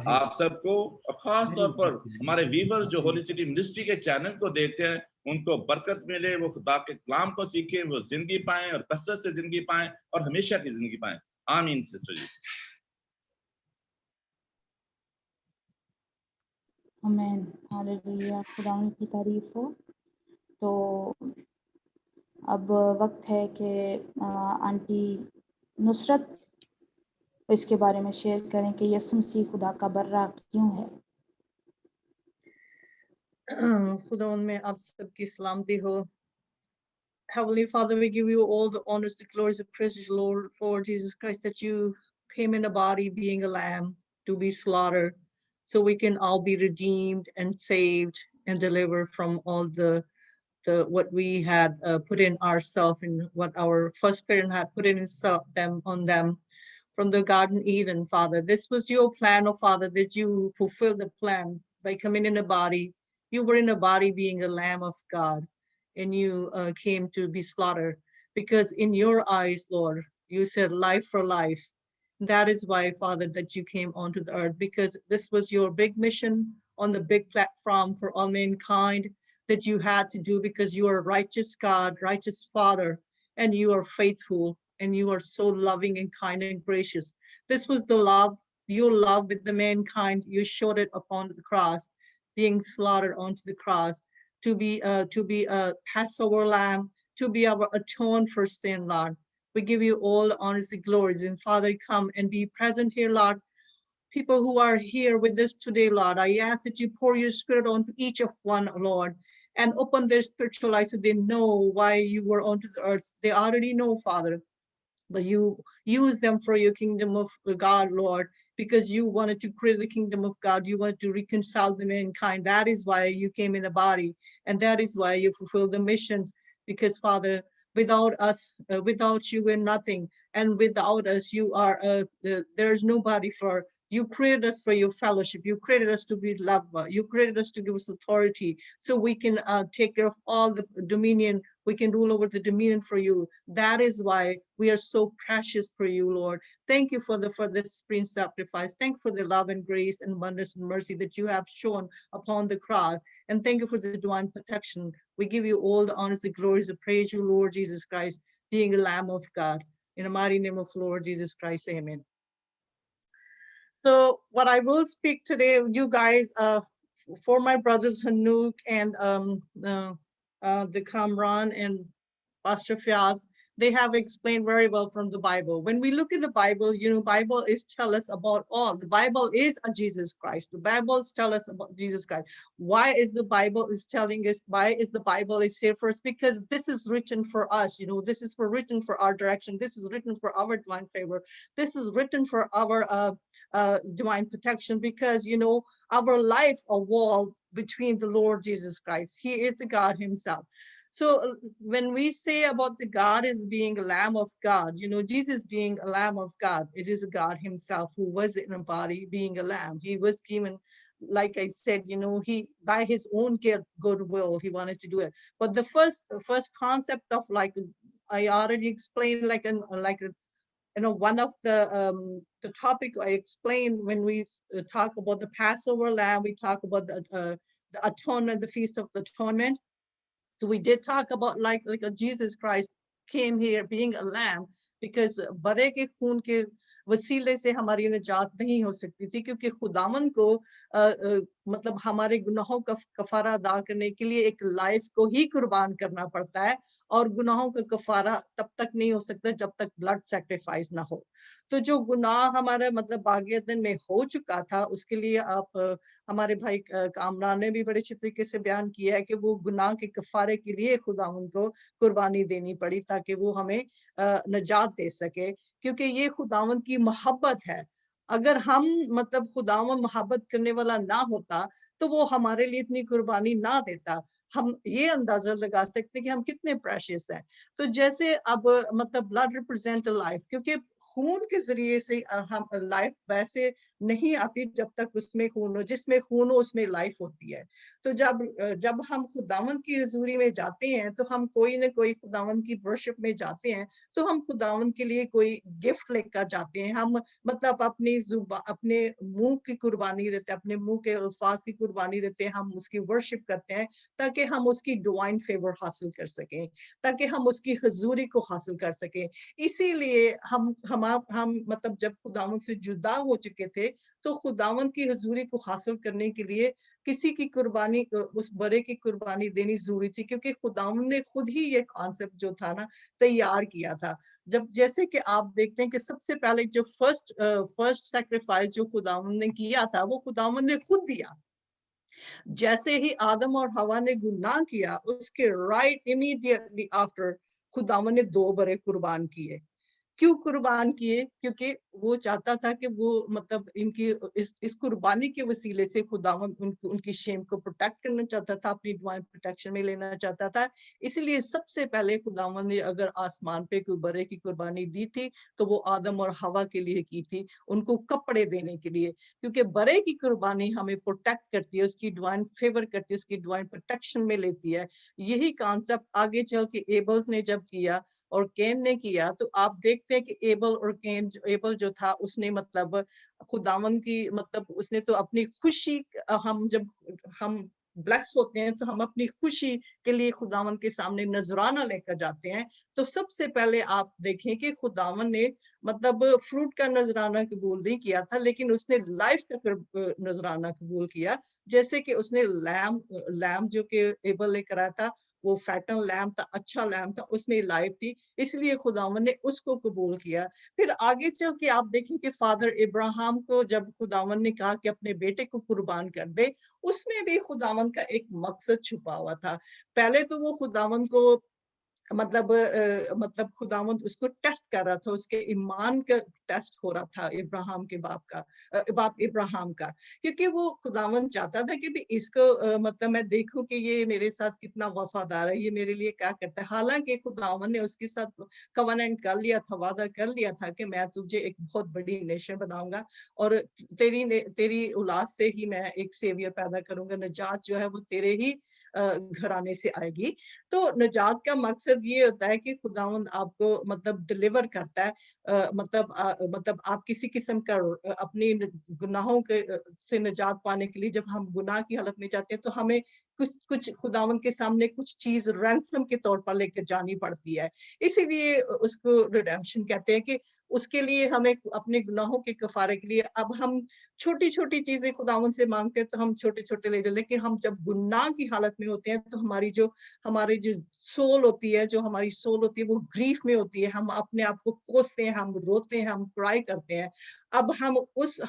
Speaker 7: आप सबको, और खास तौर पर हमारे व्यूअर्स जो होली सिटी मिनिस्ट्री के चैनल को देखते हैं, उनको बरकत मिले, वो खुदा के कलाम को सीखें, वो जिंदगी पाएं और कसरत से जिंदगी पाएं और हमेशा की जिंदगी पाएं। आमीन सिस्टर जी।
Speaker 1: आमीन, हालेलुया, खुदावंद की तारीफ हो। तो अब वक्त है कि आंटी नुसरत इसके बारे में शेयर करें कि यीशु मसीह खुदा का बर्रा क्यों है।
Speaker 2: खुदावंद में आप सबकी सलामती हो। Heavenly Father, we give you all the honors, the glories, the praise, Lord, for Jesus Christ, that you came in a body being a lamb to be slaughtered, so we can all be redeemed and saved and delivered from all the what we had put in ourselves and what our first parent had put in himself, on them from the Garden Eden, Father. This was your plan, oh Father, that you fulfilled the plan by coming in a body. You were in a body being a Lamb of God, and you came to be slaughtered, because in your eyes, Lord, you said life for life. That is why, Father, that you came onto the earth, because this was your big mission on the big platform for all mankind that you had to do, because you are a righteous God, righteous Father, and you are faithful, and you are so loving and kind and gracious. This was the love, your love with the mankind. You showed it upon the cross, being slaughtered onto the cross, to be a Passover lamb, to be our atone for sin, Lord. We give you all the honors and glories. And Father, come and be present here, Lord. People who are here with us today, Lord, I ask that you pour your spirit onto each of one, Lord, and open their spiritual eyes so they know why you were onto the earth. They already know, Father, but you use them for your kingdom of God, Lord, because you wanted to create the kingdom of God. You wanted to reconcile the mankind. That is why you came in a body, and that is why you fulfill the missions, because, Father, without us, without you, we're nothing, and without us, you are there's nobody. For you created us for your fellowship. You created us to be loved. You created us to give us authority, so we can take care of all the dominion. We can rule over the dominion for you. That is why we are so precious for you, Lord. Thank you for this spring sacrifice. Thank you for the love and grace and wonders and mercy that you have shown upon the cross. And thank you for the divine protection. We give you all the honors, the glories, the praise you, Lord Jesus Christ, being a Lamb of God. In the mighty name of Lord Jesus Christ, amen. So what I will speak today, you guys, for my brothers Hanuk and the Kamran and Pastor Fiaz, they have explained very well from the Bible. When we look at the Bible, Bible is tell us about all. The Bible is a Jesus Christ. The Bibles tell us about Jesus Christ. Why is the Bible is telling us? Why is the Bible is here for us? Because this is written for us. This is written for our direction. This is written for our divine favor. This is written for our divine protection, because our life a wall between the Lord Jesus Christ. He is the God himself. So when we say about the God is being a Lamb of God, you know, Jesus being a Lamb of God, it is God himself who was in a body being a lamb. He was given, like I said, you know, he by his own goodwill, he wanted to do it. But the first concept of, like I already explained, you know, one of the topic I explained when we talk about the Passover lamb, we talk about the atonement, the Feast of the Atonement. So we did talk about like a Jesus Christ came here being a lamb, because बड़े के खून के वसीले से हमारी निजात नहीं हो सकती थी, क्योंकि खुदावन को मतलब हमारे गुनाहों का कफारा अदा करने के लिए एक लाइफ को ही कुर्बान करना पड़ता है, और गुनाहों का कफारा तब तक नहीं हो सकता जब तक ब्लड सैक्रिफाइस ना हो। तो जो गुनाह हमारे मतलब बागियतन में हो चुका था, उसके लिए आप हमारे भाई कामरान ने भी बड़े अच्छे तरीके से बयान किया है कि वो गुनाह के कफारे के लिए खुदावंद को कुर्बानी देनी पड़ी, ताकि वो हमें नजात दे सके, क्योंकि ये खुदावंद की मोहब्बत है। अगर हम मतलब खुदावंद मोहब्बत करने वाला ना होता, तो वो हमारे लिए इतनी कुर्बानी ना देता। हम ये अंदाजा लगा सकते हैं कि हम कितने प्रेशियस हैं। तो जैसे अब मतलब ब्लड रिप्रेजेंट लाइफ, क्योंकि खून के जरिए से हम लाइफ वैसे नहीं आती जब तक उसमें खून हो, जिसमें खून हो उसमें लाइफ होती है। तो जब हम खुदावंद की हुजूरी में जाते हैं, तो हम कोई ना कोई खुदावंद की वर्शिप में जाते हैं, तो हम खुदावंद के लिए कोई गिफ्ट लेकर जाते हैं। हम मतलब अपने मुंह की कुर्बानी देते हैं, अपने मुंह के अल्फाज की कुर्बानी देते हैं, हम उसकी वर्शिप करते हैं, ताकि हम उसकी डिवाइन फेवर हासिल कर सकें, ताकि हम उसकी हुजूरी को हासिल कर सकें। इसीलिए हम मतलब जब खुदावंद से जुदा हो चुके थे, तो खुदावंद की हुजूरी को हासिल करने के लिए किसी की कुर्बानी, उस बड़े की कुर्बानी देनी जरूरी थी, क्योंकि खुदावंद ने खुद ही ये कॉन्सेप्ट जो था ना तैयार किया था। जब जैसे कि आप देखते हैं कि सबसे पहले जो फर्स्ट सैक्रिफाइस जो खुदावंद ने किया था, वो खुदावंद ने खुद दिया। जैसे ही आदम और हवा ने गुनाह किया, उसके राइट इमीडिएटली आफ्टर खुदावंद ने 2 बड़े कुर्बान किए। क्यों कुर्बान किए? क्योंकि वो चाहता था कि वो मतलब इनकी इस कुर्बानी के वसीले से खुदावंद उनकी शेम को प्रोटेक्ट करना चाहता था, अपनी डिवाइन प्रोटेक्शन में लेना चाहता था। इसलिए सबसे पहले खुदावंद ने अगर आसमान पे कोई बड़े की कुर्बानी दी थी, तो वो आदम और हवा के लिए की थी, उनको कपड़े देने के लिए, क्योंकि बड़े की कुर्बानी हमें प्रोटेक्ट करती है, उसकी डिवाइन फेवर करती है, उसकी डिवाइन प्रोटेक्शन में लेती है। यही कॉन्सेप्ट आगे चल के एबल्स ने जब किया और कैन ने किया, तो आप देखते हैं कि एबल जो था, उसने मतलब खुदावंद की मतलब उसने तो अपनी खुशी, हम ब्लेस होते हैं तो हम अपनी खुशी के लिए खुदावंद के सामने नजराना लेकर जाते हैं। तो सबसे पहले आप देखें कि खुदावंद ने मतलब फ्रूट का नजराना कबूल नहीं किया था, लेकिन उसने लाइफ का नजराना कबूल किया। जैसे कि उसने लैम जो कि एबल लेकर आया था, वो फैटन लैम्प था, अच्छा लैम्प था, उसमें लाइफ थी, इसलिए खुदावंद ने उसको कबूल किया। फिर आगे चल के आप देखें कि फादर इब्राहिम को जब खुदावंद ने कहा कि अपने बेटे को कुर्बान कर दे, उसमें भी खुदावंद का एक मकसद छुपा हुआ था। पहले तो वो खुदावंद को मतलब खुदावंद उसको टेस्ट कर रहा था, उसके ईमान का टेस्ट हो रहा था इब्राहिम के बाप इब्राहिम का, क्योंकि वो खुदावंद चाहता था कि भी इसको मतलब मैं देखूं कि ये मेरे साथ कितना वफादार है, ये मेरे लिए क्या करता है। हालांकि खुदावंद ने उसके साथ कवनेंट कर लिया था, वादा कर लिया था कि मैं तुझे एक बहुत बड़ी नेशन बनाऊंगा, और तेरी औलाद से ही मैं एक सेवियर पैदा करूंगा, निजात जो है वो तेरे ही घराने से आएगी। तो निजात का मकसद ये होता है कि खुदावंद आपको मतलब डिलीवर करता है, मतलब आप किसी किस्म का अपनी गुनाहों के से निजात पाने के लिए जब हम गुनाह की हालत में जाते हैं, तो हमें कुछ खुदावंद के सामने कुछ चीज रैंसम के तौर पर लेकर जानी पड़ती है। इसीलिए उसको रिडेम्पशन कहते हैं कि उसके लिए हमें अपने गुनाहों के कफारे के लिए अब हम छोटी छोटी चीजें खुदावंद से मांगते हैं, तो हम छोटे छोटे ले लेते, लेकिन हम जब गुनाह की हालत में होते हैं, तो हमारी जो सोल होती है, वो ग्रीफ में होती है, हम अपने आप को कोसते हैं, हम रोते हैं, हम क्राई करते हैं। अब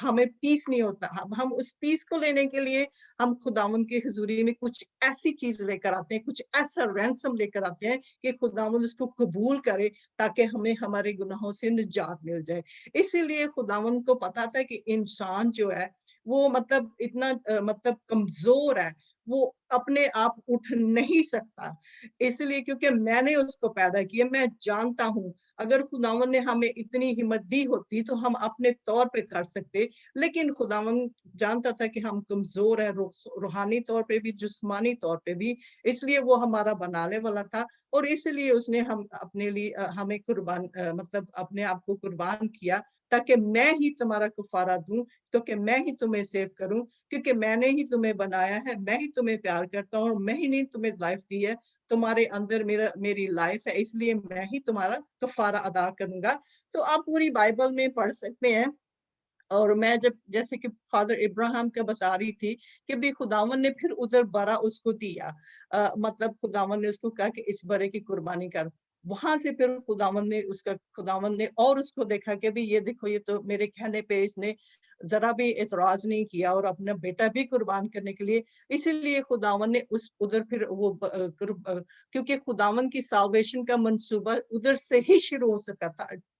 Speaker 2: हमें पीस नहीं होता। अब हम उस पीस को लेने के लिए हम खुदावंद की हुजूरी में कुछ ऐसी चीज लेकर आते हैं, कुछ ऐसा रैंसम लेकर आते हैं कि खुदावंद उसको कबूल करे, ताकि हमें हमारे गुनाहों से निजात मिल जाए। इसीलिए खुदावंद को पता था कि इंसान जो है वो मतलब इतना मतलब कमजोर है, वो अपने आप उठ नहीं सकता, इसलिए क्योंकि मैंने उसको पैदा किया। मैं जानता हूँ अगर खुदावन ने हमें इतनी हिम्मत दी होती तो हम अपने तौर पे कर सकते, लेकिन खुदावन जानता था कि हम कमजोर है, रूहानी तौर पे भी, जिस्मानी तौर पे भी, इसलिए वो हमारा बनाने वाला था और इसलिए उसने हम अपने लिए हमें कुर्बान मतलब अपने आप को कुर्बान किया ताकि मैं ही तुम्हारा कफारा दूं, तो कि मैं ही तुम्हें सेव करूं, क्योंकि मैंने ही तुम्हें बनाया है, मैं ही तुम्हें प्यार करता हूँ और मैं ही नहीं तुम्हें लाइफ दी है, तुम्हारे अंदर मेरी लाइफ है, इसलिए मैं ही तुम्हारा कफारा अदा करूंगा। तो आप पूरी बाइबल में पढ़ सकते हैं। और मैं जब जैसे कि फादर इब्राहिम का बता रही थी कि भी खुदावन ने फिर उधर बरा उसको दिया, मतलब खुदावन ने उसको कहा कि इस बरे की कुर्बानी कर। वहां से फिर खुदावन ने और उसको देखा कि भी ये देखो, ये तो मेरे कहने पे इसने जरा भी एतराज नहीं किया और अपना बेटा भी कुर्बान करने के लिए, इसीलिए खुदावन ने उस उधर फिर वो क्योंकि खुदावन की साल्वेशन का मंसूबा उधर से ही शुरू हो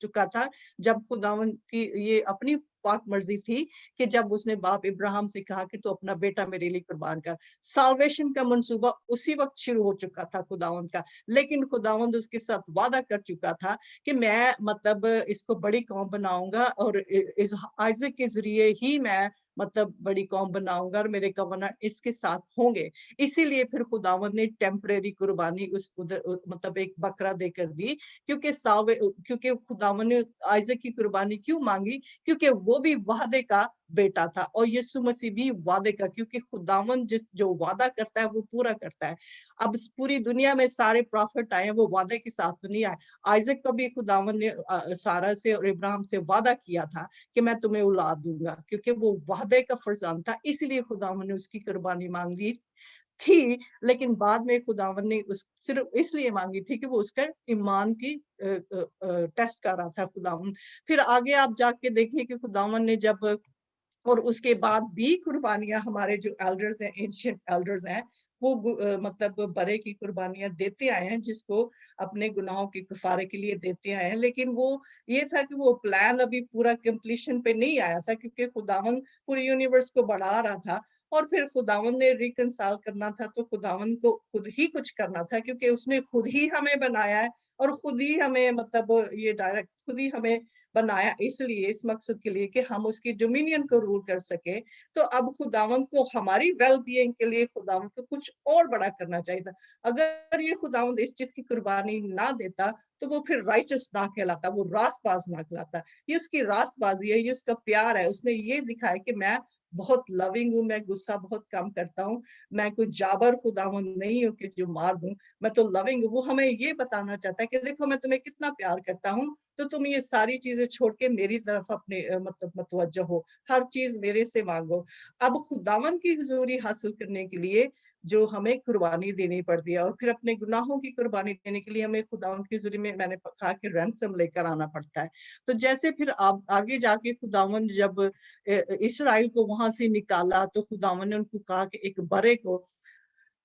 Speaker 2: चुका था, जब खुदावन की ये अपनी पाक मर्जी थी कि जब उसने बाप इब्राहिम से कहा कि तू अपना बेटा मेरे लिए कुर्बान कर। साल्वेशन का मंसूबा उसी वक्त शुरू हो चुका था खुदावंद का, लेकिन खुदावंद उसके साथ वादा कर चुका था कि मैं मतलब इसको बड़ी कौम बनाऊंगा और इस आइजक के जरिए ही मैं मतलब बड़ी कौम बनाऊंगा और मेरे कवना इसके साथ होंगे। इसीलिए फिर खुदावंद ने टेम्परेरी कुर्बानी उस उधर मतलब एक बकरा देकर दी, क्योंकि खुदावंद ने आइजक की कुर्बानी क्यों मांगी, क्योंकि वो भी वादे का बेटा था और यीशु मसीह भी वादे का, क्योंकि खुदावन जो वादा करता है वो पूरा करता है। अब पूरी दुनिया में सारे प्रॉफिट आए हैं, वो वादे के साथ तो नहीं आए। आइजक को भी खुदावन ने सारा से और इब्राहिम से वादा किया था कि मैं तुम्हें औलाद दूंगा, क्योंकि वो वादे का फरजान था, इसलिए खुदावन ने उसकी कुर्बानी मांग ली थी। लेकिन बाद में खुदावन ने सिर्फ इसलिए मांगी थी कि वो उसका ईमान की टेस्ट कर रहा था खुदावन। फिर आगे आप जाके देखिए कि खुदावन ने जब और उसके बाद भी कुर्बानियां हमारे जो एल्डर्स हैं, एंशिएंट एल्डर्स हैं, वो मतलब बरे की कुर्बानियां देते आए हैं, जिसको अपने गुनाहों के कफारे के लिए देते आए हैं। लेकिन वो ये था कि वो प्लान अभी पूरा कंप्लीशन पे नहीं आया था, क्योंकि खुदावन पूरे यूनिवर्स को बढ़ा रहा था और फिर खुदावन ने रिकंसाइल करना था, तो खुदावन को खुद ही कुछ करना था, क्योंकि उसने खुद ही हमें बनाया है और खुद ही हमें मतलब ये डायरेक्ट खुद ही हमें बनाया इसलिए, इस मकसद के लिए कि हम उसकी डोमिनियन को रूल कर सके। तो अब खुदावंद को हमारी वेल बीइंग के लिए खुदावंद को कुछ और बड़ा करना चाहिए था। अगर ये खुदावंद इस चीज की कुर्बानी ना देता तो वो फिर राइचस ना कहलाता, वो रास्तबाज ना कहलाता। ये उसकी रास्तबाजी है, ये उसका प्यार है। उसने ये दिखाया कि मैं बहुत लविंग हूँ, मैं गुस्सा बहुत कम करता हूँ, मैं कोई जाबर खुदावंद नहीं हूँ कि जो मार दूं, मैं तो लविंग हूँ। वो हमें ये बताना चाहता है कि देखो मैं तुम्हें कितना प्यार करता हूँ, तो तुम ये सारी चीजें छोड़ के मेरी तरफ अपने मतलब मतवज्जो हो, हर चीज मेरे से मांगो। अब खुदावन की हुजूरी हासिल करने के लिए जो हमें कुर्बानी देनी पड़ती है, और फिर अपने गुनाहों की कुर्बानी देने के लिए हमें खुदावन की हुजूरी में मैंने कहा कि रैंसम लेकर आना पड़ता है। तो जैसे फिर आप आगे जाके खुदावन जब इसराइल को वहां से निकाला, तो खुदावन ने उनको कहा कि एक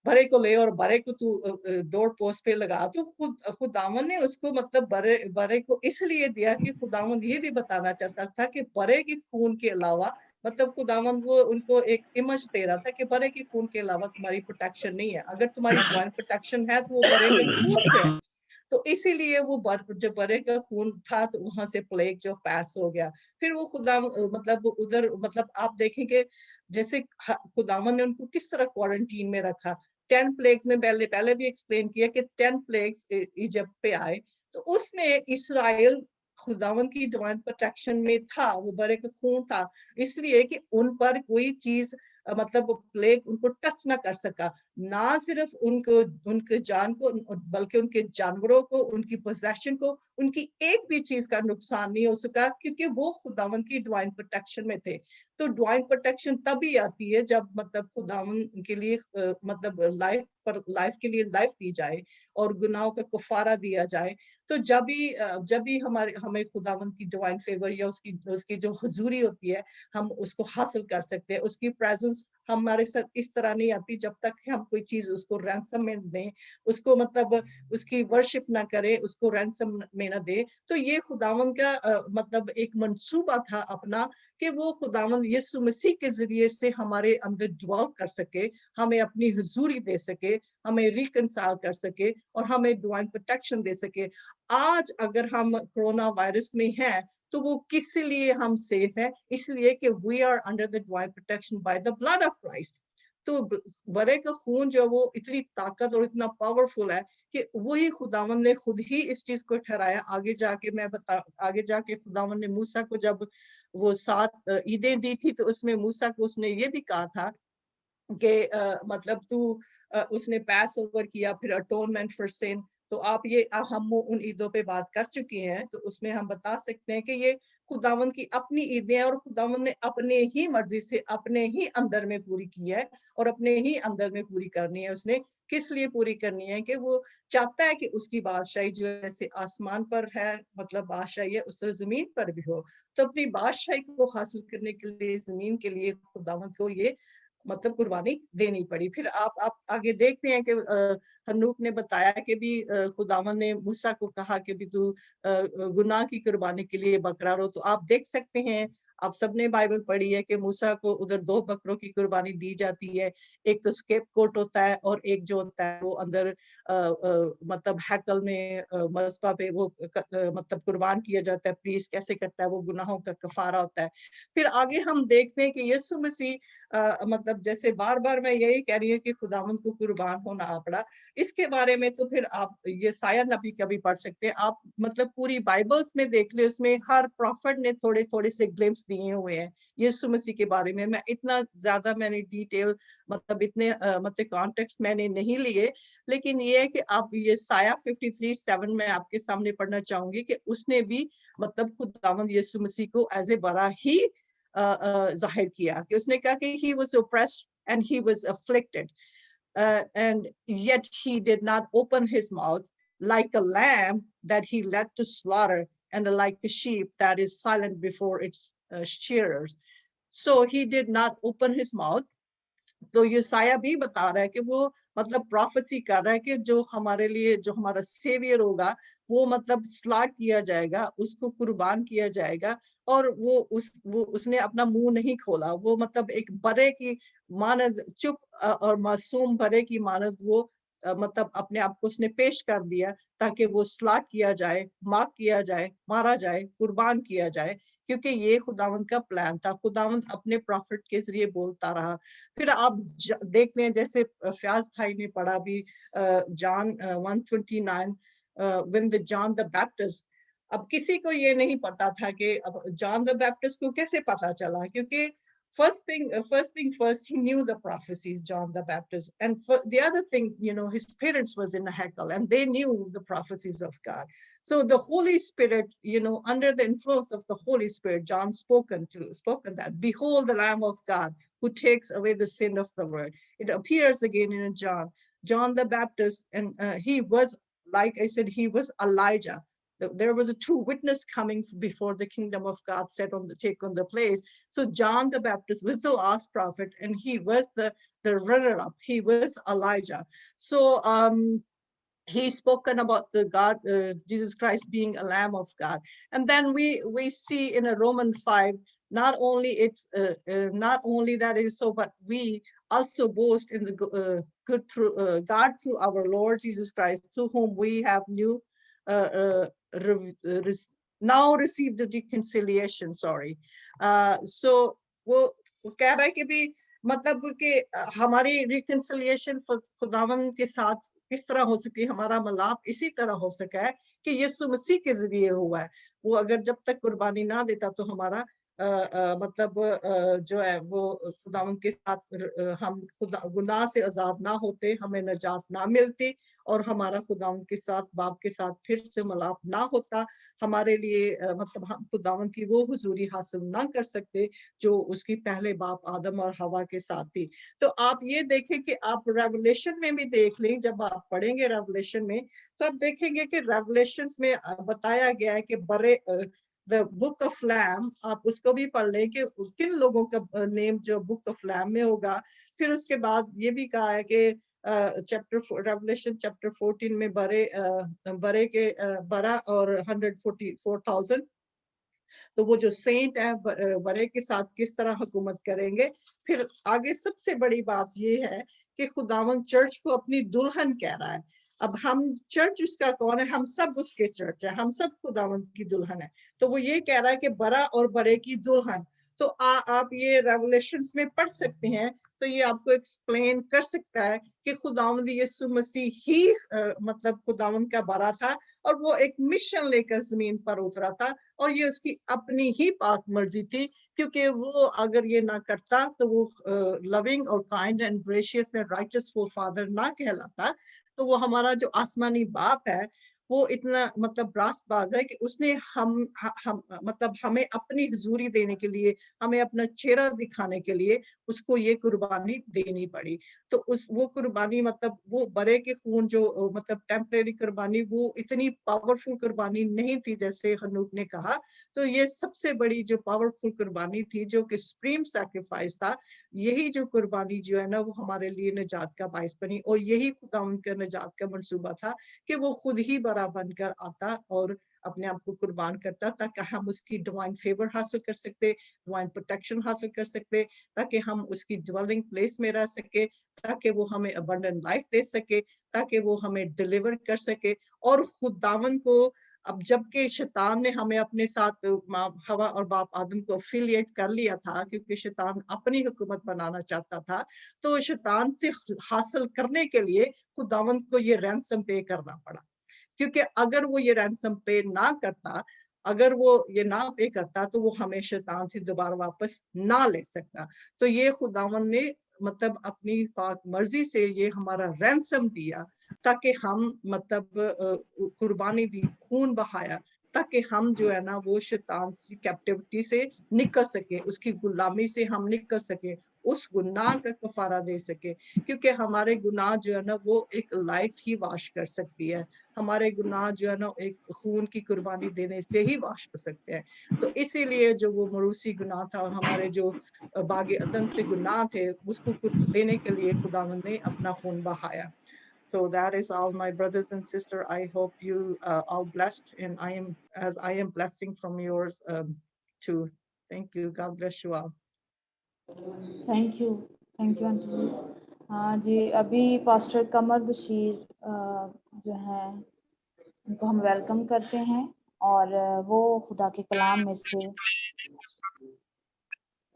Speaker 2: बरे को ले और बरे को तू डोर पोस्ट पे लगा। तो खुदावन ने उसको मतलब बरे को इसलिए दिया कि खुदावन ये भी बताना चाहता था कि बरे के खून के अलावा, मतलब खुदावन वो उनको एक इमेज दे रहा था कि बरे के खून के अलावा तुम्हारी प्रोटेक्शन नहीं है। अगर तुम्हारी डिवाइन प्रोटेक्शन है तो वो बरे के खून से है। तो इसीलिए वो जब बरे का खून था तो वहां से प्लेग जो पास हो गया। फिर वो खुदा मतलब उधर मतलब आप देखेंगे जैसे खुदावन ने उनको किस तरह क्वारंटीन में रखा। 10 प्लेग्स में पहले भी एक्सप्लेन किया कि 10 प्लेग्स इजिप्ट पे आए, तो उसमें इसराइल खुदावन की डिवाइन प्रोटेक्शन में था, वो बरे का खून था, इसलिए कि उन पर कोई चीज मतलब प्लेग उनको टच ना कर सका। ना सिर्फ उनको उनके जान को, बल्कि उनके जानवरों को, उनकी पोजेशन को, उनकी एक भी चीज का नुकसान नहीं हो सका, क्योंकि वो खुदावन की डिवाइन प्रोटेक्शन में थे। तो डिवाइन प्रोटेक्शन तभी आती है जब मतलब खुदावन के लिए मतलब लाइफ के लिए लाइफ दी जाए और गुनाहों का कफारा दिया जाए। तो जब भी हमें खुदावन की डिवाइन फेवर या उसकी जो हुजूरी होती है, हम उसको हासिल कर सकते हैं, उसकी प्रेजेंस हमारे साथ इस तरह नहीं आती जब तक हम कोई चीज उसको रैंसम में दें, उसको मतलब उसकी वर्शिप ना करें, उसको रैंसम में ना दे। तो ये खुदावंद का मतलब एक मंसूबा था अपना कि वो खुदावंद यीशु मसीह के जरिए से हमारे अंदर ड्वेल कर सके, हमें अपनी हुजूरी दे सके, हमें रिकंसाइल कर सके और हमें डिवाइन प्रोटेक्शन दे सके। आज अगर हम कोरोना वायरस में हैं तो वो किस लिए हम सेफ हैं? इसलिए कि we are under the divine protection by the blood of Christ. तो बरे का खून जो वो इतनी ताकत और इतना पावरफुल है कि वही खुदावन ने खुद ही इस चीज को ठहराया। आगे जाके खुदावन ने मूसा को जब वो 7 ईदें दी थी तो उसमें मूसा को उसने ये भी कहा था कि मतलब उसने पास ओवर किया, फिर अटोनमेंट फॉर सिन। तो आप ये हम उन ईदों पे बात कर चुके हैं, तो उसमें हम बता सकते हैं कि ये खुदावंद की अपनी ईदें हैं और खुदावंद ने अपने ही मर्जी से अपने ही अंदर में पूरी की है और अपने ही अंदर में पूरी करनी है। उसने किस लिए पूरी करनी है कि वो चाहता है कि उसकी बादशाही जो जैसे आसमान पर है, मतलब बादशाही है, उस जमीन पर भी हो। तो अपनी बादशाही को हासिल करने के लिए जमीन के लिए खुदावंद को ये मतलब कुर्बानी देनी पड़ी। फिर आप आगे देखते हैं कि हनूक ने बताया कि भी खुदावन ने मूसा को कहा कि भी तू गुनाह की कुर्बानी के लिए बकरा रो। तो आप देख सकते हैं, आप सबने बाइबल पढ़ी है कि मूसा को उधर 2 बकरों की कुर्बानी दी जाती है। एक तो स्केप कोट होता है और एक जो होता है वो अंदर मतलब हैकल में मस्बा पे वो मतलब कुर्बान किया जाता है। प्रीस्ट कैसे करता है, वो गुनाहों का कफारा होता है। फिर आगे हम देखते हैं कि यीशु मसीह मतलब जैसे बार बार मैं यही कह रही हूँ कि खुदावंद को कुर्बान होना पड़ा। इसके बारे में तो फिर आप ये साया नबी का भी पढ़ सकते हैं। आप मतलब पूरी बाइबल्स में देख ले, उसमें हर प्रॉफिट ने थोड़े थोड़े से ग्लिम्स दिए हुए हैं यीशु मसीह के बारे में। मैं इतना ज्यादा मैंने डिटेल मतलब इतने मतलब कॉन्टेक्स्ट मैंने नहीं लिए, लेकिन ये है कि आप ये साया 53:7 में आपके सामने पढ़ना चाहूंगी कि उसने भी मतलब खुदावंद यीशु मसीह को एज ए बड़ा ही जाहिर किया कि उसने कहा कि he was oppressed and he was afflicted and yet he did not open his mouth, like a lamb that he led to slaughter and like a sheep that is silent before its shearers. So he did not open his mouth. तो यसाया भी बता रहा है कि वो मतलब prophecy कर रहा है कि जो हमारे लिए जो हमारा सेवियर होगा वो मतलब स्लाट किया जाएगा, उसको कुर्बान किया जाएगा। और वो उसने अपना मुंह नहीं खोला, वो मतलब एक बड़े की मानद चुप और मासूम बड़े की मानद वो मतलब अपने आप को उसने पेश कर दिया ताकि वो स्लाट किया जाए, मार किया जाए, मारा जाए, कुर्बान किया जाए, क्योंकि ये खुदावंद का प्लान था। खुदावंद अपने प्रॉफिट के जरिए बोलता रहा। फिर आप देखते हैं जैसे फ्याज भाई ने पढ़ा भी John 1:29 when the John the Baptist। अब किसी को ये नहीं पता था कि अब जॉन द बैप्टिस्ट को कैसे पता चला, क्योंकि first thing first, he knew the prophecies, John the Baptist. And for the other thing, you know, his parents was in a heckle and they knew the prophecies of God. So the Holy Spirit, you know, under the influence of the Holy Spirit, John spoken that, behold the Lamb of God who takes away the sin of the world. It appears again in John the Baptist, and he was, like I said, he was Elijah. There was a true witness coming before the kingdom of God take on the place. So John the Baptist was the last prophet, and he was the runner-up. He was Elijah. So he's spoken about the God, Jesus Christ being a Lamb of God. And then we see in a Roman 5, not only that is so, but we also boast in the good through God through our Lord Jesus Christ, through whom we have now received the reconciliation. So वो कह रहा है कि भी मतलब कि हमारी reconciliation खुदावंद के साथ किस तरह हो सके, हमारा मिलाप इसी तरह हो सका है कि यीशु मसीह के जरिए हुआ है। वो अगर जब तक कुर्बानी ना देता तो हमारा मतलब जो है वो खुदावंद के साथ हम गुनाह से आजाद ना होते, हमें नजात ना मिलती और हमारा खुदावंद के साथ बाप के साथ फिर से मिलाप ना होता। हमारे लिए मतलब हम खुदावंद की वो हुजूरी हासिल ना कर सकते जो उसकी पहले बाप आदम और हवा के साथ थी। तो आप ये देखें कि आप रेवलेशन में भी देख लें, जब आप पढ़ेंगे रेवलेशन में तो आप देखेंगे कि रेवलेशंस में बताया गया है कि the book of Lamb, आप उसको भी पढ़ लें कि किन लोगों का नेम जो book of Lamb में होगा। फिर उसके बाद ये भी कहा है कि Revelation chapter 14 में बड़ा और 144,000, तो वो जो सेंट है बड़े के साथ किस तरह हुकूमत करेंगे। फिर आगे सबसे बड़ी बात ये है कि खुदावन चर्च को अपनी दुल्हन कह रहा है। अब हम चर्च उसका कौन है? हम सब उसके चर्च है, हम सब खुदावन की दुल्हन है। तो वो ये कह रहा है कि बड़ा और बड़े की दुल्हन। तो आप ये रेवलेशंस में पढ़ सकते हैं, तो ये आपको एक्सप्लेन कर सकता है कि खुदावंद यीशु मसीह ही मतलब खुदावंद का बड़ा था और वो एक मिशन लेकर जमीन पर उतरा था, और ये उसकी अपनी ही पाक मर्जी थी, क्योंकि वो अगर ये ना करता तो वो लविंग और kind and gracious and righteous father ना कहलाता। तो वो हमारा जो आसमानी बाप है वो इतना मतलब रास्तबाज है कि उसने हम मतलब हमें अपनी हुजूरी देने के लिए, हमें अपना चेहरा दिखाने के लिए उसको ये कुर्बानी देनी पड़ी। तो वो कुर्बानी मतलब वो बड़े के खून जो मतलब टेम्परेरी कुर्बानी, वो इतनी पावरफुल कुर्बानी नहीं थी जैसे हनूक ने कहा। तो ये सबसे बड़ी जो पावरफुल कुर्बानी थी, जो कि सुप्रीम सैक्रिफाइस था, यही जो कुर्बानी जो है ना वो हमारे लिए निजात का बायस बनी, और यही खुदा उनका निजात का मंसूबा था कि वो खुद ही बड़ा बनकर आता और अपने आप को कुर्बान करता, ताकि हम उसकी डिवाइन फेवर हासिल कर सकते, डिवाइन प्रोटेक्शन हासिल कर सकते, ताकि हम उसकी ड्वेलिंग प्लेस में रह सके, ताकि वो हमें अबंडेंट लाइफ दे सके, ताकि वो हमें डिलीवर कर सके। और खुदावन को अब जबकि शैतान ने हमें अपने साथ हवा और बाप आदम को अफिलिएट कर लिया था, क्योंकि शैतान अपनी हुकूमत बनाना चाहता था, तो शैतान से हासिल करने के लिए खुदावन को ये रैंसम पे करना पड़ा। क्योंकि अगर वो ये रैंसम पे ना करता, अगर वो ये ना पे करता, तो वो हमें शैतान से दोबारा वापस ना ले सकता। तो ये खुदावन ने मतलब अपनी पाक मर्जी से ये हमारा रैंसम दिया, ताकि हम मतलब कुर्बानी दी, खून बहाया, ताकि हम जो है ना वो शैतान की कैप्टिविटी से निकल सके, उसकी गुलामी से हम निकल सके, उस गुनाह का कफारा दे सके। क्योंकि हमारे गुनाह जो है ना वो एक लाइफ ही वाश कर सकती है, हमारे गुनाह जो है ना एक खून की कुर्बानी देने से ही वाश हो सकते हैं। तो इसीलिए जो वो मरूसी गुनाह था और हमारे जो बागे अदन से गुनाह थे, उसको देने के लिए खुदावंद ने अपना खून बहाया। So that is all, my brothers and sisters. I hope you all blessed, and I am blessing from yours too. Thank you. God bless you all.
Speaker 1: Thank you aunty ji. हाँ जी, अभी पास्टर कमर बशीर जो हैं उनको हम वेलकम करते हैं, और वो खुदा के कलाम में से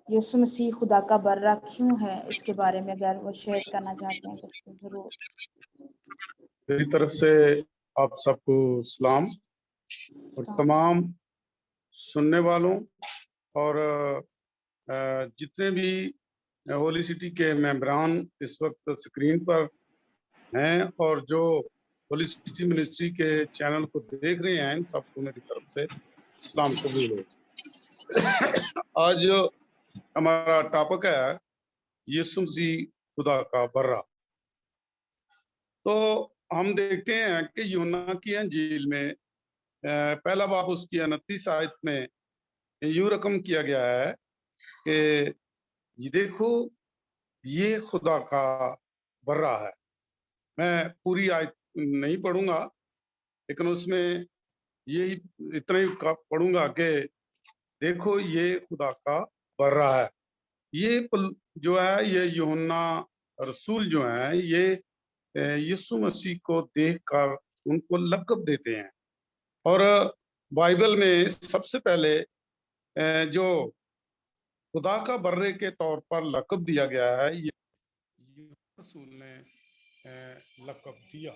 Speaker 1: यीशु मसीह खुदा का बर्रा क्यों है इसके बारे में अगर वो शेयर करना चाहते हैं तो जरूर।
Speaker 8: मेरी तरफ से आप सबको सलाम, और तमाम सुनने वालों और जितने भी होली सिटी के मेंबरान इस वक्त स्क्रीन पर हैं और जो होली सिटी मिनिस्ट्री के चैनल को देख रहे हैं, सबको मेरी तरफ से सलाम कबूल हो। आज हमारा टॉपिक है यीशु मसीह खुदा का बर्रा। तो हम देखते हैं कि यूहन्ना की अंजील में पहला बाब उसकी 29 आयत में यूं रकम किया गया है कि ये देखो ये खुदा का बर्रा है। मैं पूरी आयत नहीं पढ़ूंगा, लेकिन उसमें यही इतना ही पढ़ूंगा कि देखो ये खुदा का बर्रा है। ये जो है ये यूहन्ना रसूल जो है ये यीशु मसीह को देखकर उनको लक़ब देते हैं। और बाइबल में सबसे पहले जो खुदा का बर्रे के तौर पर लक़ब दिया गया है, ये रसूल ने लक़ब दिया।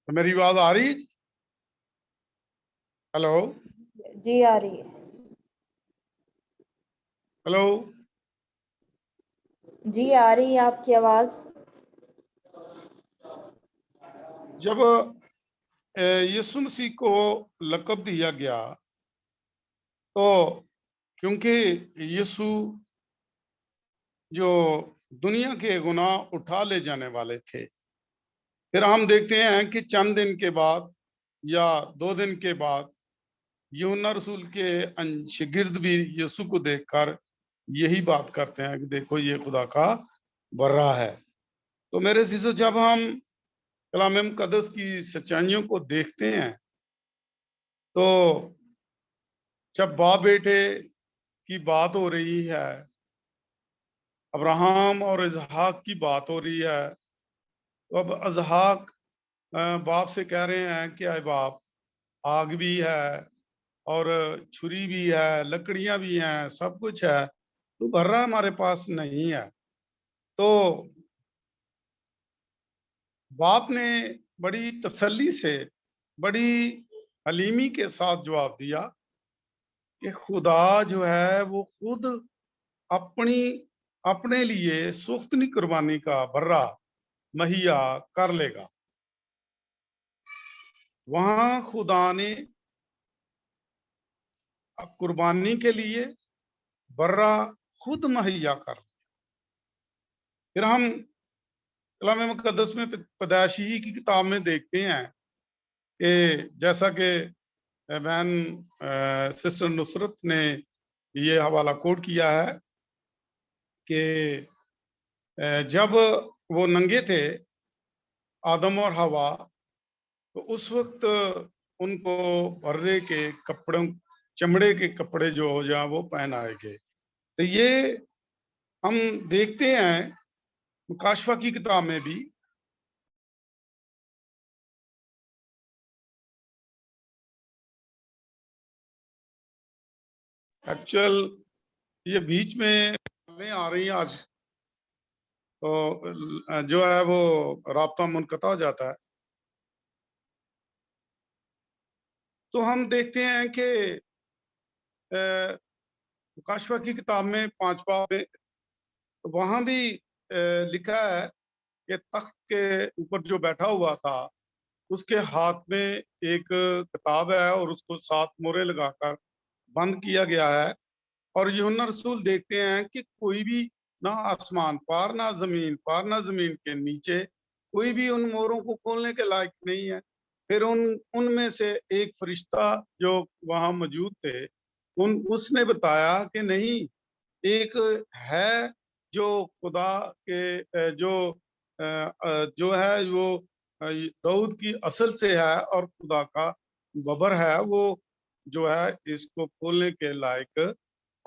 Speaker 8: मेरी बात आ रही? हेलो
Speaker 1: जी आ रही है।
Speaker 8: हेलो
Speaker 1: जी आ रही है आपकी आवाज।
Speaker 8: जब यीशु मसीह को लक़ब दिया गया तो क्योंकि यीशु जो दुनिया के गुनाह उठा ले जाने वाले थे, پھر ہم دیکھتے ہیں کہ چند دن کے بعد یا 2 دن کے بعد یوحنا رسول کے شاگرد بھی یسوع کو دیکھ کر یہی بات کرتے ہیں کہ دیکھو یہ خدا کا برہ ہے۔ تو میرے عزیزو، جب ہم کلام مقدس کی سچائیوں کو دیکھتے ہیں تو جب باپ بیٹے کی بات ہو رہی ہے، ابراہم اور اسحاق کی بات ہو رہی ہے، تو اب اسحاق باپ سے کہہ رہے ہیں کہ اے باپ، آگ بھی ہے اور چھری بھی ہے، لکڑیاں بھی ہیں، سب کچھ ہے، تو برہ ہمارے پاس نہیں ہے۔ تو باپ نے بڑی تسلی سے، بڑی حلیمی کے ساتھ جواب دیا کہ خدا جو ہے وہ خود اپنے لیے سختنی قربانی کا برہ مہیا کر لے گا۔ وہاں خدا نے قربانی کے لیے برہ خود مہیا کر لیا۔ پھر ہم کلام مقدس میں پیدائشی کی کتاب میں دیکھتے ہیں کہ جیسا کہ بہن سسٹر نصرت نے یہ حوالہ کوٹ کیا ہے کہ جب وہ ننگے تھے آدم اور حوا، تو اس وقت ان کو برے کے کپڑوں، چمڑے کے کپڑے جو ہو جائیں وہ پہنائے گئے۔ تو یہ ہم دیکھتے ہیں مکاشفہ کی کتاب میں بھی ایکچوئل یہ بیچ میں آ رہی ہیں آج، تو جو ہے وہ رابطہ منقطع ہو جاتا ہے۔ تو ہم دیکھتے ہیں کہ مکاشفہ کی کتاب میں 5 باب میں وہاں بھی لکھا ہے کہ تخت کے اوپر جو بیٹھا ہوا تھا اس کے ہاتھ میں ایک کتاب ہے اور اس کو 7 مورے لگا کر بند کیا گیا ہے۔ اور یوحنا رسول دیکھتے ہیں کہ کوئی بھی نہ آسمان پار، نہ زمین پار، نہ زمین کے نیچے کوئی بھی ان موروں کو کھولنے کے لائق نہیں ہے۔ پھر ان میں سے ایک فرشتہ جو وہاں موجود تھے اس نے بتایا کہ نہیں، ایک ہے جو خدا کے جو ہے وہ داؤد کی اصل سے ہے اور خدا کا ببر ہے، وہ جو ہے اس کو کھولنے کے لائق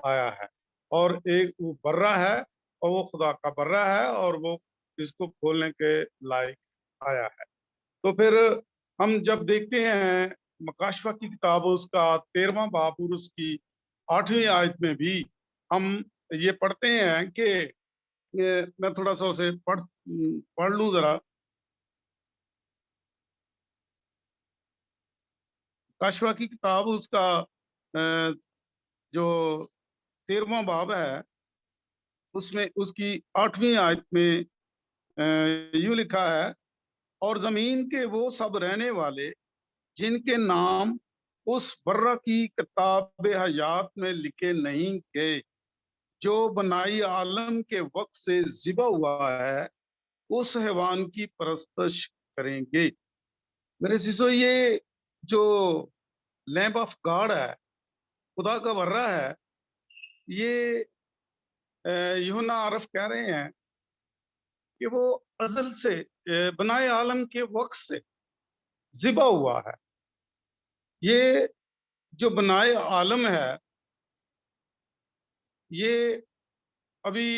Speaker 8: آیا ہے، اور ایک وہ برہ ہے اور وہ خدا کا برہ ہے اور وہ اس کو کھولنے کے لائق آیا ہے۔ تو پھر ہم جب دیکھتے ہیں مکاشفہ کی کتاب اس کا 13واں باب اور اس کی 8ویں آیت میں بھی ہم یہ پڑھتے ہیں کہ میں تھوڑا سا اسے پڑھ لوں ذرا۔ مکاشفہ کی کتاب اس کا جو 13واں باب ہے اس میں اس کی 8ویں آیت میں یوں لکھا ہے، اور زمین کے وہ سب رہنے والے جن کے نام اس برہ کی کتاب حیات میں لکھے نہیں گئے، جو بنائی عالم کے وقت سے ذبح ہوا ہے، اس حیوان کی پرستش کریں گے۔ میرے عزیزو، یہ جو لیمب آف گاڈ ہے، خدا کا برہ ہے، یہ یوحنا عارف کہہ رہے ہیں کہ وہ ازل سے بنائے عالم کے وقت سے ذبح ہوا ہے۔ یہ جو بنائے عالم ہے، یہ ابھی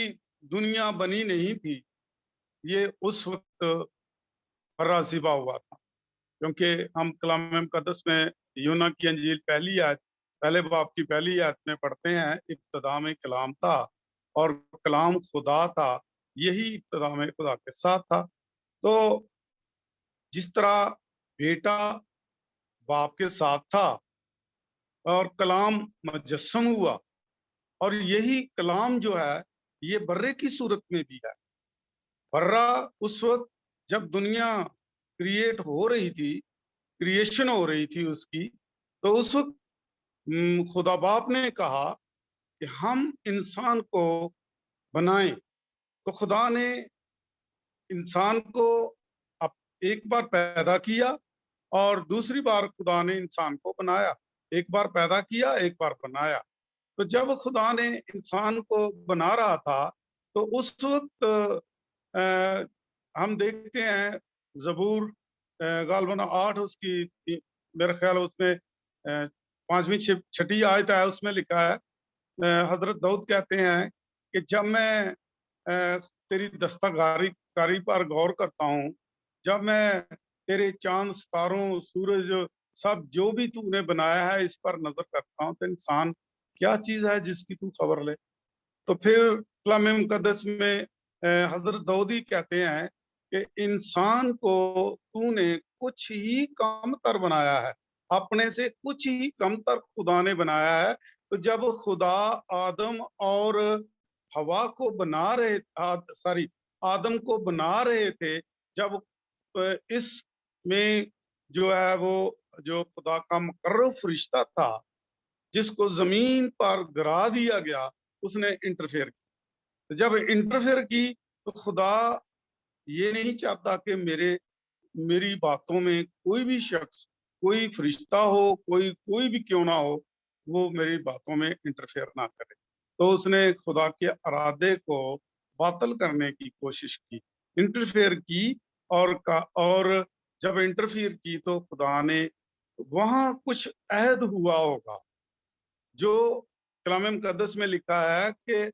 Speaker 8: دنیا بنی نہیں تھی، یہ اس وقت برہ ذبح ہوا تھا، کیونکہ ہم کلام مقدس میں یونا کی انجیل پہلے باب کی پہلی آیت میں پڑھتے ہیں، ابتدا میں کلام تھا اور کلام خدا تھا، یہی ابتدا میں خدا کے ساتھ تھا۔ تو جس طرح بیٹا باپ کے ساتھ تھا اور کلام مجسم ہوا، اور یہی کلام جو ہے یہ برے کی صورت میں بھی ہے۔ برہ اس وقت جب دنیا کریٹ ہو رہی تھی، کریشن ہو رہی تھی اس کی، تو اس وقت خدا باپ نے کہا کہ ہم انسان کو بنائیں، تو خدا نے انسان کو एक बार पैदा किया और दूसरी बार खुदा ने इंसान को बनाया। एक बार पैदा किया, एक बार बनाया। तो जब खुदा ने इंसान को बना रहा था तो उस वक्त हम देखते हैं ज़बूर गालबन 8 उसकी मेरे ख्याल उसमें 5वीं 6ठी आयत है, उसमें लिखा है हजरत दाऊद कहते हैं कि जब मैं तेरी दस्तकारी पर गौर करता हूँ, जब मैं तेरे चांद सितारों सूरज सब जो भी तूने बनाया है इस पर नजर करता हूँ तो इंसान क्या चीज है जिसकी तू खबर ले। तो फिर कलाम मुकद्दस में हजरत दाऊदी कहते हैं कि इंसान को तूने कुछ ही कमतर बनाया है, अपने से कुछ ही कमतर खुदा ने बनाया है। तो जब खुदा आदम और हवा को बना रहे आदम को बना रहे थे, जब इस में जो है वो जो खुदा का मुकर्रर फरिश्ता था जिसको जमीन पर गिरा दिया गया, उसने इंटरफेयर की। तो जब इंटरफेयर की तो खुदा ये नहीं चाहता कि मेरी बातों में कोई भी शख्स, कोई फरिश्ता हो, कोई भी क्यों ना हो, वो मेरी बातों में इंटरफेयर ना करे। तो उसने खुदा के इरादे को बातिल करने की कोशिश की, इंटरफेयर की और जब इंटरफेयर की तो खुदा ने वहां कुछ अहद हुआ होगा जो कलाम मुकद्दस में लिखा है कि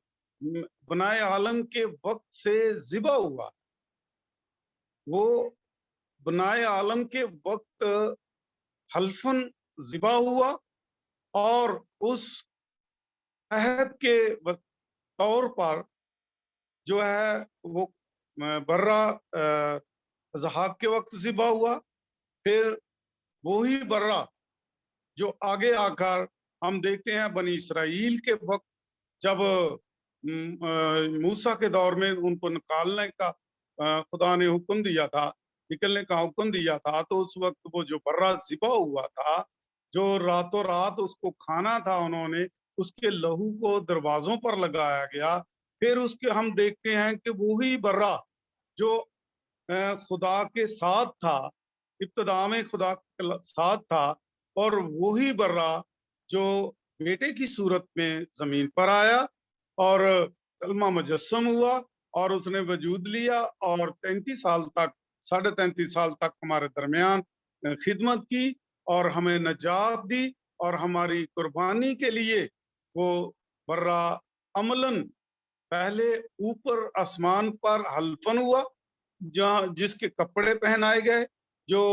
Speaker 8: बनाए आलम के वक्त से ज़िबा हुआ। वो बनाए आलम के वक्त हल्फन ज़िबा हुआ और उस अहद के तौर पर जो है वो बर्रा ज़हाक के वक्त ज़िबा हुआ। फिर वही बर्रा जो आगे आकर हम देखते हैं बनी इसराइल के वक्त जब मूसा के दौर में उनको निकालने का खुदा ने हुक्म दिया था, निकलने का हुक्म दिया था, तो उस वक्त वो जो बर्रा ज़िबा हुआ था, जो रातों रात उसको खाना था उन्होंने, उसके लहू को दरवाजों पर लगाया गया। फिर उसके हम देखते हैं कि वही बर्रा जो खुदा के साथ था, इब्तिदा में खुदा के साथ था, और वही बर्रा जो बेटे की सूरत में जमीन पर आया और कलमा मुजस्सम हुआ और उसने वजूद लिया और 33 साल तक 33.5 साल तक हमारे दरमियान खिदमत की और हमें नजात दी और हमारी कुर्बानी के लिए वो बर्रा अमलन पहले ऊपर आसमान पर हल्फन हुआ, जहाँ जिसके कपड़े पहनाए गए, जो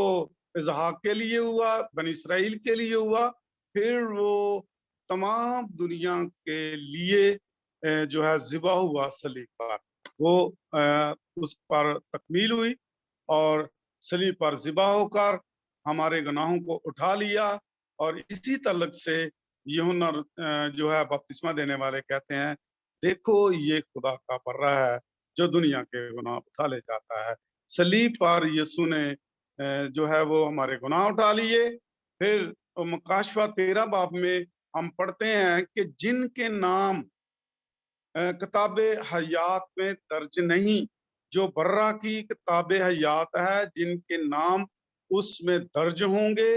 Speaker 8: इजहाक के लिए हुआ, बनी इसराइल के लिए हुआ, फिर वो तमाम दुनिया के लिए जो है ज़िबा हुआ सलीब पर, वो उस पर तकमील हुई और सलीब पर ज़िबा होकर हमारे गुनाहों को उठा लिया। और इसी तलक से यूहन्ना जो है बपतिस्मा देने वाले कहते हैं, देखो ये खुदा का बर्रा है जो दुनिया के गुनाह उठा ले जाता है। सलीब पर यीशु ने जो है वो हमारे गुनाह उठा लिए। फिर मुकाशवा 13 बाब में हम पढ़ते हैं कि जिनके नाम किताबे हयात में दर्ज नहीं, जो बर्रा की किताबे हयात है, जिनके नाम उसमें दर्ज होंगे,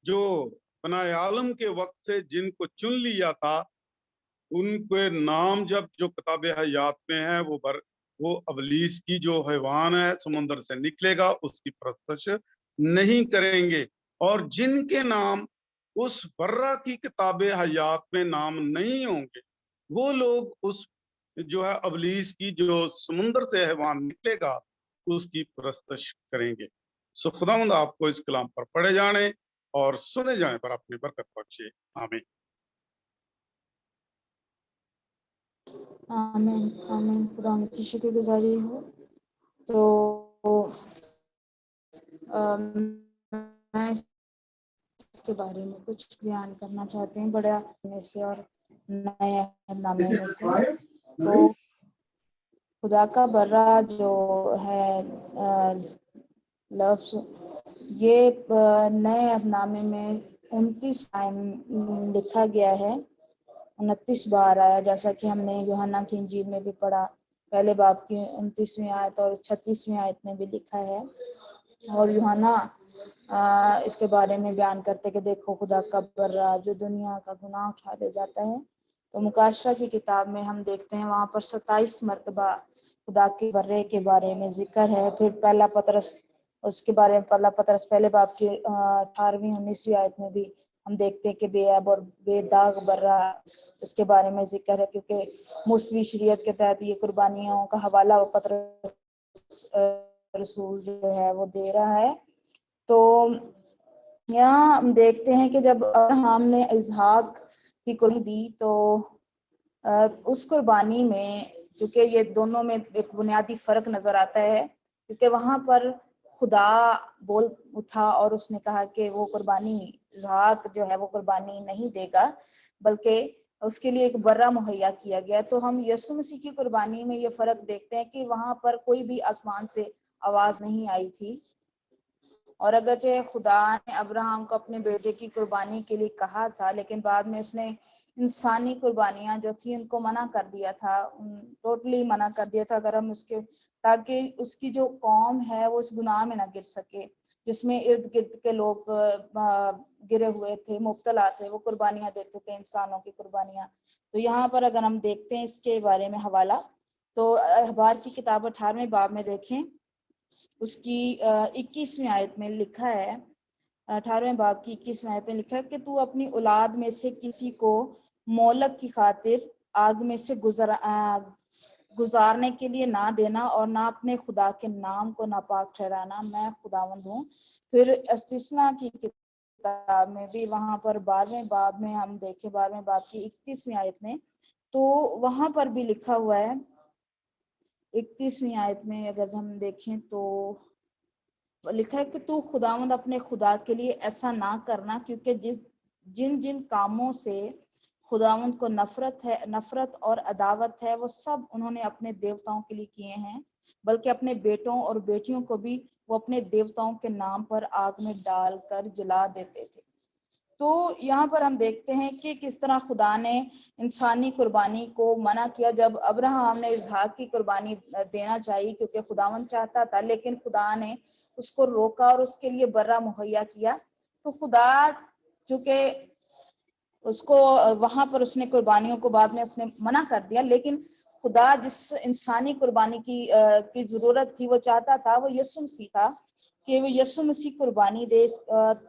Speaker 8: जो बनाए आलम के वक्त से जिनको चुन लिया था, उनके नाम जब जो किताबे हयात में है वो अबलीस की जो हैवान है समुद्र से निकलेगा, उसकी परस्तश नहीं करेंगे। और जिनके नाम उस बर्रा की किताबे हयात में नाम नहीं होंगे, वो लोग उस जो है अबलीस की जो समुद्र से हैवान निकलेगा उसकी परस्तश करेंगे। सो खुदावंद आपको इस कलाम पर पढ़े जाने और सुने जाने पर अपनी बरकत बख्शे। आमीन।
Speaker 1: आमीन आमीन। खुदा की शुक्रगुजारी हो। तो मैं इसके बारे में कुछ बयान करना चाहते हैं बड़ा में से और नए नामे में से। तो खुदा का बर्रा जो है लफ्ज, ये नए नामे में 29 टाइम लिखा गया है, 29 बार आया, जैसा कि हमने यूहन्ना की इंजील में भी पढ़ा, पहले बाब की 29वीं आयत और 36वीं आयत में भी लिखा है। اور यूहन्ना इसके बारे में बयान करते कि देखो खुदा का बर्रा जो दुनिया का गुनाह उठा ले जाता है। तो मुकाशरा की किताब में हम देखते हैं वहाँ पर 27 मरतबा खुदा के बर्रे के बारे में जिक्र है। फिर पहला पतरस उसके बारे में पहला पतरस पहले बाब की 18वीं 19वीं आयत में भी हम देखते हैं कि बेअब और बेदाग बर्रा इसके बारे में जिक्र है, क्योंकि मूसवी शरीयत के तहत ये कुर्बानियों का हवाला पतरस रसूल जो है वो दे रहा है। तो यहाँ हम देखते हैं कि जब अब्राहम ने इसहाक की कुर्बानी दी तो उस कुर्बानी में, क्योंकि ये दोनों में एक बुनियादी फर्क नजर आता है, क्योंकि वहां पर खुदा बोल उठा और उसने कहा कि वो कुर्बानी इसहाक जो है वो कुर्बानी नहीं देगा, बल्कि उसके लिए एक बर्रा मुहैया किया गया। तो हम यीशु मसीह की कुर्बानी में ये फर्क देखते हैं कि वहां पर कोई भी आसमान से आवाज नहीं आई थी, और अगरचे खुदा ने अब्राहम को अपने बेटे की कुर्बानी के लिए कहा था, लेकिन बाद में उसने इंसानी कुर्बानियां जो थी उनको मना कर दिया था, टोटली मना कर दिया था, अगर हम उसके ताकि उसकी जो कौम है वो उस गुनाह में ना गिर सके जिसमें इर्द गिर्द के लोग गिरे हुए थे, मुब्तला थे, वो कुर्बानियां देते थे, इंसानों की कुर्बानियां। तो यहाँ पर अगर हम देखते हैं इसके बारे में हवाला, तो अखबार की किताब 18वें बाब में देखें, उसकी 21वीं आयत में लिखा है, 18वें बाब की 21वीं आयत में लिखा है कि तू अपनी औलाद में से किसी को मोलक की खातिर आग में से गुजारने के लिए ना देना और ना अपने खुदा के नाम को नापाक ठहराना, मैं खुदावंद हूँ। फिर इस्तिस्ना की किताब में भी वहां पर 12वें बाब में हम देखें, 12वें बाब की 31वीं आयत में, तो वहां पर भी लिखा हुआ है 31वीं आयत में अगर हम देखें तो लिखा है कि तू खुदावंद अपने खुदा के लिए ऐसा ना करना, क्योंकि जिन जिन कामों से खुदावंद को नफरत और अदावत है वो सब उन्होंने अपने देवताओं के लिए किए हैं, बल्कि अपने बेटों और बेटियों को भी वो अपने देवताओं के नाम पर आग में डालकर जला देते थे। तो यहाँ पर हम देखते हैं कि किस तरह खुदा ने इंसानी कुर्बानी को मना किया। जब अब्राहम ने इसहाक की कुर्बानी देना चाहिए क्योंकि खुदावन चाहता था, लेकिन खुदा ने उसको रोका और उसके लिए बर्रा मुहैया किया। तो खुदा चूंकि उसको वहां पर उसने कुर्बानियों को बाद में उसने मना कर दिया, लेकिन खुदा जिस इंसानी कुर्बानी की जरूरत थी वो चाहता था, वो यीशु मसीह था कि वो यीशु मसीह कुर्बानी दे।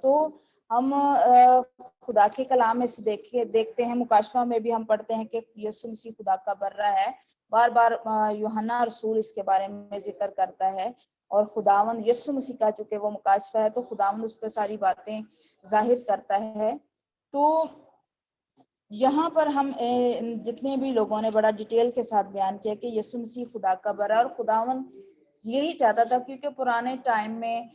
Speaker 1: तो हम खुदा के कलाम में से देखते हैं, मुकाशवा में भी हम पढ़ते हैं कि यीशु मसीह खुदा का बर्रा है। बार बार यूहन्ना रसूल इसके बारे में जिक्र करता है, और खुदावन यीशु मसीह का चूंकि वो मुकाशवा है तो खुदावन उस पर सारी बातें जाहिर करता है। तो यहाँ पर हम जितने भी लोगों ने बड़ा डिटेल के साथ बयान किया कि यीशु मसीह खुदा का बर्रा, और खुदावन यही चाहता था, क्योंकि पुराने टाइम में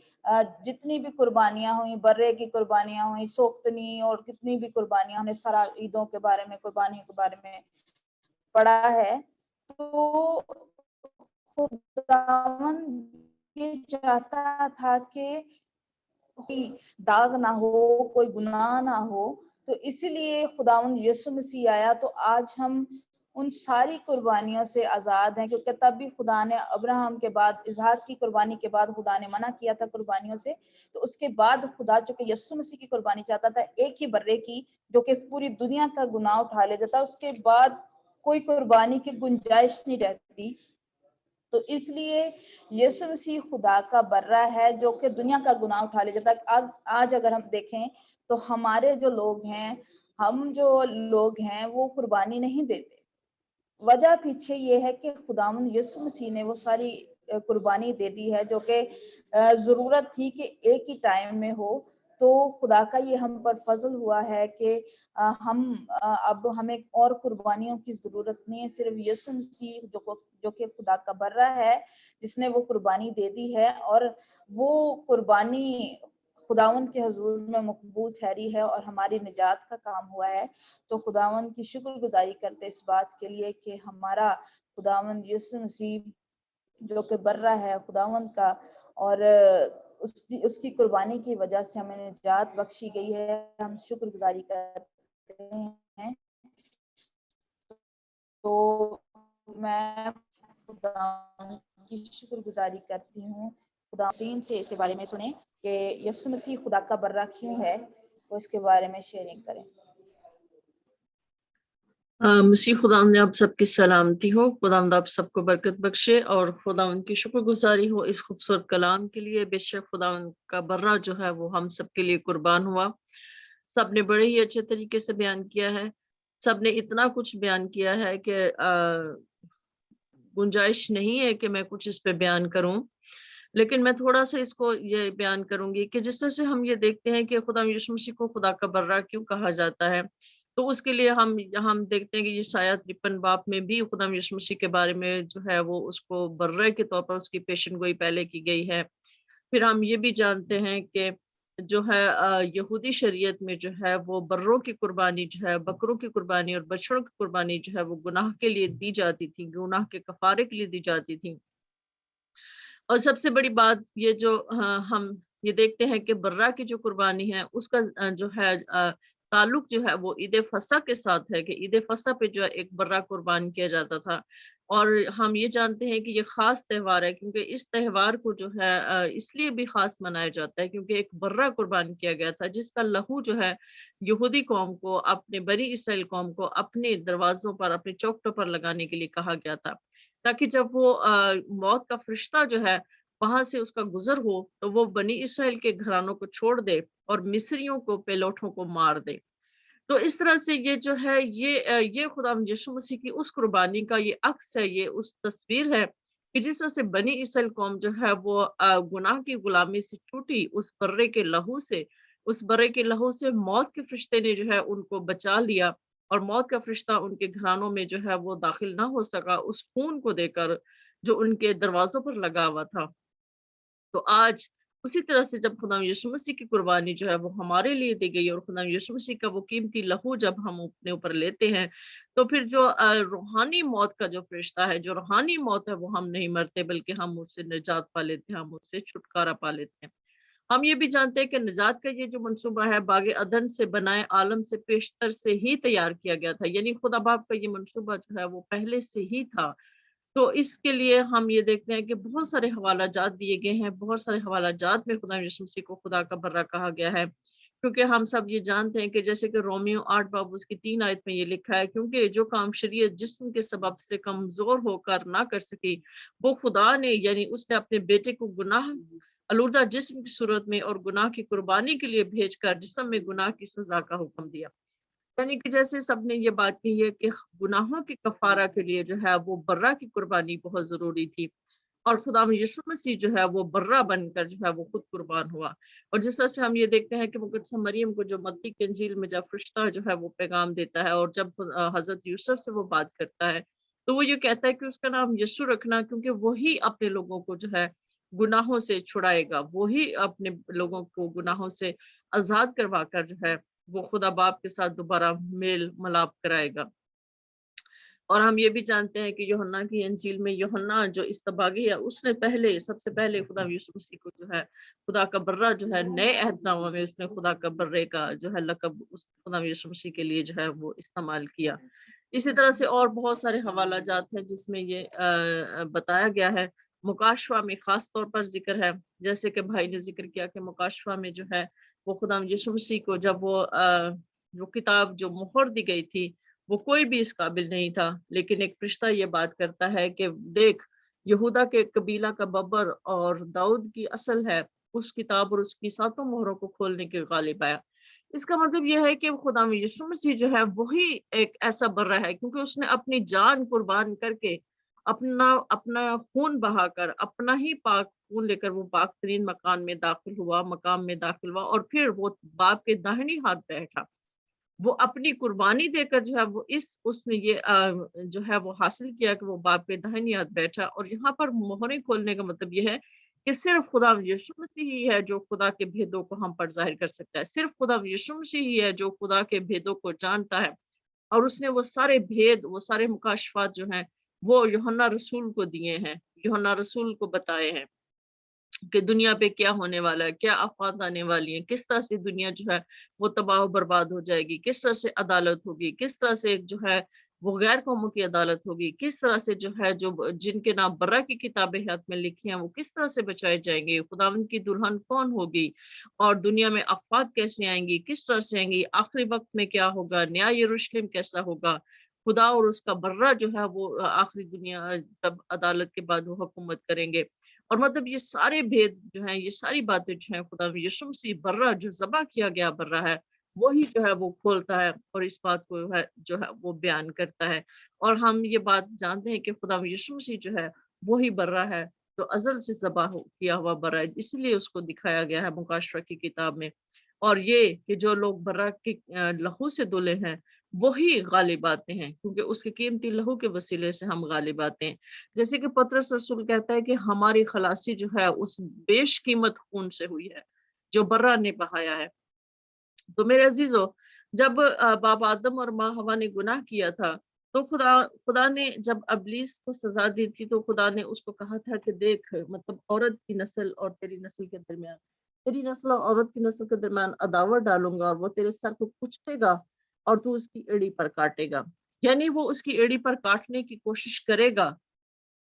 Speaker 1: जितनी भी कुर्बानियां हुई, बर्रे की कुर्बानियां हुई, सोख्तनी और कितनी भी कुर्बानियां, हमने सारा ईदों के बारे में, कुर्बानियों के बारे में पढ़ा है। तो खुदावन ये चाहता था कि कोई दाग ना हो, कोई गुनाह ना हो, तो इसलिए खुदावंद यीशु मसीह आया। तो आज हम उन सारी कुर्बानियों से आजाद हैं, क्योंकि तब भी खुदा ने अब्राहम के बाद, इसहाक की कुर्बानी के बाद खुदा ने मना किया था कुर्बानियों से। तो उसके बाद खुदा चूंकि यीशु मसीह की कुर्बानी चाहता था, एक ही बर्रे की, जो कि पूरी दुनिया का गुनाह उठा ले जाता, उसके बाद कोई कुर्बानी की गुंजाइश नहीं रहती। तो इसलिए यीशु मसीह खुदा का बर्रा है जो कि दुनिया का गुनाह उठा ले जाता है। आज अगर हम देखें तो हमारे जो लोग हैं, हम जो लोग हैं वो कुर्बानी नहीं देते। वजह पीछे ये है कि खुदावंद यीशु मसीह ने वो सारी कुर्बानी दे दी है जो कि जरूरत थी कि एक ही टाइम में हो। तो खुदा का ये हम पर फजल हुआ है कि अब हमें और कुर्बानियों की जरूरत नहीं है, सिर्फ यीशु मसीह जो कि खुदा का बर्रा है, जिसने वो कुर्बानी दे दी है, और वो कुर्बानी खुदावंद के हुजूर में मकबूल ठहरी है और हमारी निजात का काम हुआ है। तो खुदावंद की शुक्रगुजारी करते इस बात के लिए कि हमारा खुदावंद यीशु मसीह जो कि बर्रा है खुदावंद का, और उसकी कुर्बानी की वजह से हमें निजात बख्शी गई है। हम शुक्रगुजारी करते हैं। तो मैं खुदा की शुक्रगुजारी करती हूँ। खुदा स्क्रीन से इसके बारे में सुने कि यीशु मसीह खुदा का बर्रा क्यों है, वो इसके बारे में शेयरिंग करें।
Speaker 6: मसीह खुदावंद ने आप सबकी सलामती हो, खुदावंद आप सबको बरकत बख्शे और खुदावंद की शुक्रगुजारी हो इस खूबसूरत कलाम के लिए। बेशक खुदावंद का बर्रा जो है वो हम सबके लिए कुर्बान हुआ। सबने बड़े ही अच्छे तरीके से बयान किया है, सबने इतना कुछ बयान किया है कि गुंजाइश नहीं है कि मैं कुछ इस पे बयान करूं, लेकिन मैं थोड़ा सा इसको ये बयान करूंगी कि जिस तरह से हम ये देखते हैं कि खुदा यीशु मसीह को खुदा का बर्रा क्यों कहा जाता है, तो उसके लिए हम देखते हैं कि यशायाह 53 बाब में भी खुदा यीशु मसीह के बारे में जो है वो उसको बर्रे के तौर पर उसकी पेशन गोई पहले की गई है। फिर हम ये भी जानते हैं कि जो है यहूदी शरीयत में जो है वो बर्रों की कुर्बानी जो है, बकरों की कुर्बानी और बछड़ों की कुर्बानी जो है वो गुनाह के लिए दी जाती थी, गुनाह के कफारे के लिए दी जाती थी। और सबसे बड़ी बात ये जो हम ये देखते हैं कि बर्रा की जो कुर्बानी है उसका जो है ताल्लुक जो है वो ईद फसा के साथ है कि ईद फसा पे जो है एक बर्रा कुर्बान किया जाता था। और हम ये जानते हैं कि ये खास त्योहार है क्योंकि इस त्योहार को जो है इसलिए भी खास मनाया जाता है क्योंकि एक बर्रा कुर्बान किया गया था जिसका लहू जो है यहूदी कौम को, अपने बनी इसराइल कौम को अपने दरवाजों पर, अपने चौखटों पर लगाने के लिए कहा गया था, ताकि जब वो मौत का फरिश्ता जो है वहां से उसका गुजर हो तो वो बनी इसराइल के घरानों को छोड़ दे और मिस्रियों को, पेलोठों को मार दे। तो इस तरह से ये जो है ये खुदा यीशु मसीह की उस कुर्बानी का ये अक्स है, ये उस तस्वीर है कि जिस तरह से बनी इसराइल कौम जो है वो गुनाह की गुलामी से छूटी उस बर्रे के लहू से, उस बर्रे के लहू से मौत के फरिश्ते ने जो है उनको बचा लिया और मौत का फरिश्ता उनके घरानों में जो है वो दाखिल ना हो सका उस खून को देकर जो उनके दरवाजों पर लगा हुआ था। तो आज उसी तरह से जब खुदा यीशु मसीह की कुर्बानी जो है वो हमारे लिए दी गई और खुदा यीशु मसीह का वो कीमती लहू जब हम अपने ऊपर लेते हैं तो फिर जो रूहानी मौत का जो फरिश्ता है, जो रूहानी मौत है, वो हम नहीं मरते बल्कि हम उससे निजात पा लेते हैं, हम उससे छुटकारा पा लेते हैं। हम ये भी जानते हैं कि निजात का ये जो मंसूबा है बागे अदन से बनाए आलम से पेशतर से ही तैयार किया गया था, यानी खुदा बाप का ये मंसूबा जो है वो पहले से ही था। तो इसके लिए हम ये देखते हैं कि बहुत सारे हवाला जात दिए गए हैं, बहुत सारे हवाला जात में खुदा यीशु मसीह को खुदा का बर्रा कहा गया है, क्योंकि हम सब ये जानते हैं कि जैसे कि रोमियो 8 बाब उसकी 3 आयत में ये लिखा है, क्योंकि जो काम शरीयत जिस्म के सबब से कमजोर होकर ना कर सकी वो खुदा ने यानी उसने अपने बेटे को गुनाह आलूदा जिस्म की सूरत में और गुनाह की कुर्बानी के लिए भेजकर जिस्म में गुनाह की सजा का हुक्म दिया। यानी कि जैसे सबने ये बात कही है कि गुनाहों के कफारा के लिए जो है वो बर्रा की कुर्बानी बहुत जरूरी थी और खुदा यीशु मसीह जो है वो बर्रा बनकर जो है वो खुद कुर्बान हुआ। और जिस तरह से हम ये देखते हैं कि मुकद्दस मरियम को जो मत्ती की इंजील में जब फरिश्ता जो है वो पैगाम देता है और जब हजरत यूसुफ से वो बात करता है तो वो ये कहता है कि उसका नाम यीशु रखना क्योंकि वही अपने लोगों को जो है गुनाहों से छुड़ाएगा, वही अपने लोगों को गुनाहों से आजाद करवा कर जो है वो खुदा बाप के साथ दोबारा मेल मिलाप कराएगा। और हम ये भी जानते हैं कि यूहन्ना की इंजील में यूहन्ना जो इस्तबागी है उसने सबसे पहले खुदा यीशु मसीह को जो है खुदा का बर्रा जो है नए अहदनामा में उसने खुदा का बर्रे का जो है लक़ब उस खुदा यीशु मसीह के लिए जो है वो इस्तेमाल किया। इसी तरह से और बहुत सारे हवाला जात हैं जिसमें ये बताया गया है। मुकाशवा में खास तौर पर जिक्र है, जैसे कि भाई ने जिक्र किया कि मुकाशवा में जो है वो खुदा यीशु मसीह को जब वो किताब जो मुहर दी गई थी वो कोई भी इस काबिल नहीं था, लेकिन एक फरिश्ता ये बात करता है कि देख यहूदा के कबीला का बब्बर और दाऊद की असल है उस किताब और उसकी 7 मोहरों को खोलने के गालिब आया। इसका मतलब यह है कि खुदा यीशु मसीह जो है वही एक ऐसा बर्रा है क्योंकि उसने अपनी जान कुर्बान करके अपना खून बहाकर अपना ही पाक खून लेकर वो पाक तरीन मकाम में दाखिल हुआ और फिर वो बाप के दाहिनी हाथ बैठा। वो अपनी कुर्बानी देकर जो है वो उसने ये जो है वो हासिल किया कि वो बाप के दाहिनी हाथ बैठा। और यहाँ पर मोहरें खोलने का मतलब ये है कि सिर्फ खुदा यीशु मसीह ही है जो खुदा के भेदों को हम पर जाहिर कर सकता है, सिर्फ खुदा यीशु मसीह ही है जो खुदा के भेदों को जानता है और उसने वो सारे भेद, वो सारे मुकाशफात जो हैं वो यूहन्ना रसूल को दिए हैं, यूहन्ना रसूल को बताए हैं कि दुनिया पे क्या होने वाला है, क्या आफत आने वाली है, किस तरह से दुनिया जो है वो तबाह बर्बाद हो जाएगी, किस तरह से अदालत होगी, किस तरह से जो है वो गैर कौमों की अदालत होगी, किस तरह से जो है जो जिनके नाम बर्रा की किताबें हाथ में लिखी हैं वो किस तरह से बचाए जाएंगे, खुदावंद की दुल्हन कौन होगी और दुनिया में आफत कैसे आएंगी, किस तरह से आएंगी, आखिरी वक्त में क्या होगा, नया यरूशलेम कैसा होगा, खुदा और उसका बर्रा जो है वो आखिरी दुनिया तब अदालत के बाद वो हुकूमत करेंगे। और मतलब ये सारे भेद जो हैं, ये सारी बातें जो हैं खुदा यीशु मसीह बर्रा जो ज़बह किया गया बर्रा है, वही जो है वो खोलता है और इस बात को जो है वो बयान करता है। और हम ये बात जानते हैं कि खुदा यीशु मसीह जो है वही बर्रा है, तो अज़ल से ज़बह किया हुआ बर्रा है, इसलिए उसको दिखाया गया है मुकाशवा की किताब में। और ये कि जो लोग बर्रा के लहू से धुले हैं, वही गालिब आते हैं, क्योंकि उसके कीमती लहू के वसीले से हम गालिब आते हैं। जैसे कि पतरस रसूल कहता है कि हमारी खलासी जो है उस बेशकीमत खून से हुई है, जो बर्रा ने बहाया है। तो मेरे अजीजों, जब बाप आदम और माँ हवा ने गुनाह किया था, तो खुदा ने जब अबलीस को सजा दी थी, तो खुदा ने उसको कहा था कि देख, मतलब औरत की नस्ल और तेरी नस्ल के दरमियान, तेरी नस्ल और औरत की नस्ल के दरमियान अदावत डालूंगा और वो तेरे सर को कुचलेगा और तू उसकी एड़ी पर काटेगा। यानी वो उसकी एड़ी पर काटने की कोशिश करेगा।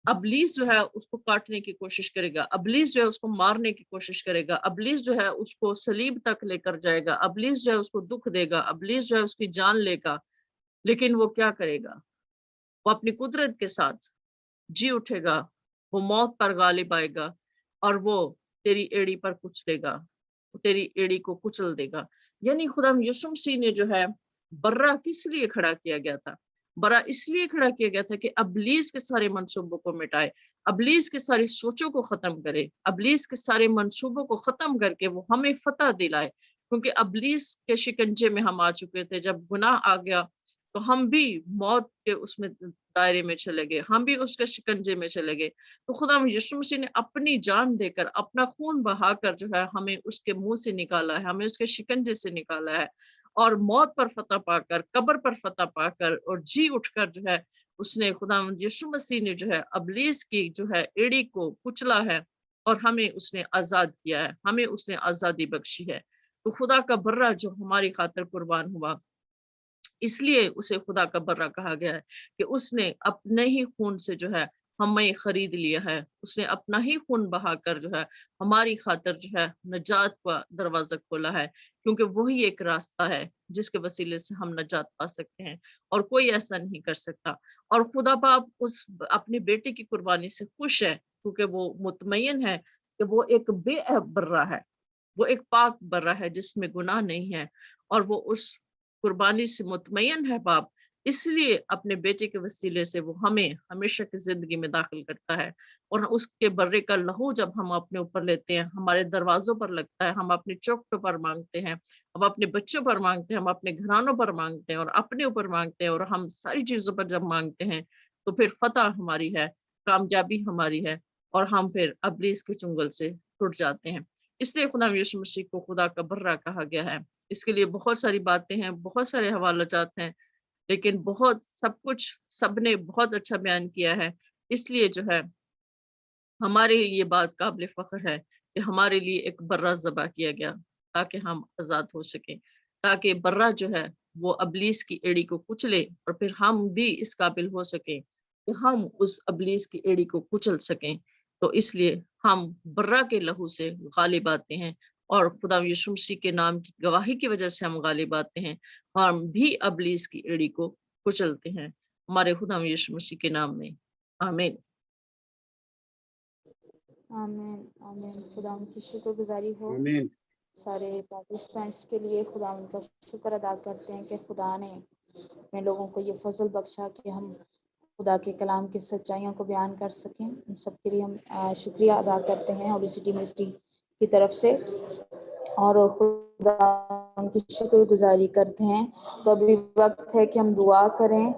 Speaker 6: अबलीस जो है उसको काटने की कोशिश करेगा, अबलीस जो है उसको मारने की कोशिश करेगा, अबलीस जो है उसको सलीब तक लेकर जाएगा, अबलीस जो है उसको दुख देगा, अबलीस जो है उसकी जान लेगा। लेकिन वो क्या करेगा? वो अपनी कुदरत के साथ जी उठेगा, वो मौत पर गालिब आएगा और वो तेरी एड़ी पर कुचलेगा, तेरी एड़ी को कुचल देगा। यानी खुदा यीशु मसीह ने जो है बर्रा किस लिए खड़ा किया गया था? बर्रा इसलिए खड़ा किया गया था कि अबलीस के सारे मंसूबों को मिटाए, अबलीस के सारी सोचों को खत्म करे, अबलीस के सारे मंसूबों को खत्म करके वो हमें फतह दिलाए। क्योंकि अबलीस के शिकंजे में हम आ चुके थे, जब गुनाह आ गया तो हम भी मौत के उसमें दायरे में चले गए, हम भी उसके शिकंजे में चले गए। तो खुदा यीशु मसीह ने अपनी जान देकर, अपना खून बहाकर जो है हमें उसके मुंह से निकाला है, हमें उसके शिकंजे से निकाला है और मौत पर फतह पाकर, कब्र पर फतह पाकर और जी उठकर जो है उसने, खुदा यीशु मसीह ने जो है अबलीस की जो है एड़ी को कुचला है और हमें उसने आजाद किया है, हमें उसने आजादी बख्शी है। तो खुदा का बर्रा जो हमारी खातिर कुर्बान हुआ, इसलिए उसे खुदा का बर्रा कहा गया है कि उसने अपने ही खून से जो है हमें खरीद लिया है, उसने अपना ही खून बहाकर जो है हमारी खातिर जो है नजात का दरवाजा खोला है। क्योंकि वही एक रास्ता है जिसके वसीले से हम नजात पा सकते हैं और कोई ऐसा नहीं कर सकता। और खुदा बाप उस अपने बेटे की कुर्बानी से खुश है, क्योंकि वो मुतमय्यन है कि वो एक बेअब बर्रा है, वो एक पाक बर्रा है जिसमें गुनाह नहीं है, और वो उस कुर्बानी से मुतमय्यन है बाप, इसलिए अपने बेटे के वसीले से वो हमें हमेशा की जिंदगी में दाखिल करता है। और उसके बर्रे का लहू जब हम अपने ऊपर लेते हैं, हमारे दरवाजों पर लगता है, हम अपने चौखटों पर मांगते हैं, हम अपने बच्चों पर मांगते हैं, हम अपने घरानों पर मांगते हैं और अपने ऊपर मांगते हैं, और हम सारी चीजों पर जब मांगते हैं तो फिर फतह हमारी है, कामयाबी हमारी है, और हम फिर अबलीस के चुंगल से टूट जाते हैं। इसलिए खुदा यीशु मसीह को खुदा का बर्रा कहा गया है। इसके लिए बहुत सारी बातें हैं, बहुत सारे हवालाजात हैं, लेकिन बहुत सब कुछ सबने बहुत अच्छा बयान किया है। इसलिए जो है हमारे ये बात काबिल फ़ख्र है कि हमारे लिए एक बर्रा ज़बह किया गया, ताकि हम आज़ाद हो सकें, ताकि बर्रा जो है वो अबलीस की एड़ी को कुचले और फिर हम भी इस काबिल हो सकें कि हम उस अबलीस की एड़ी को कुचल सकें। तो इसलिए हम बर्रा के लहू से गालिब आते हैं और खुदा यीशु मसीह के नाम की गवाही की वजह से हम गालिब आते हैं। हम भी अबलीस की एड़ी को कुचलते हैं, हमारे खुदा यीशु मसीह के नाम में। आमीन।
Speaker 1: आमीन आमीन। खुदा की शुक्रगुजारी हो
Speaker 8: आमीन।
Speaker 1: सारे पार्टिसिपेंट्स के लिए। खुदा उनका शुक्र अदा करते हैं कि खुदा ने अपने लोगों को ये फजल बख्शा कि हम खुदा के कलाम की सच्चाइयों को बयान कर सकें। इन सब के लिए हम शुक्रिया अदा करते हैं होली सिटी मिनिस्ट्री की तरफ से, और खुदा उनकी शुक्रगुजारी करते हैं। तो अभी वक्त है कि हम दुआ करें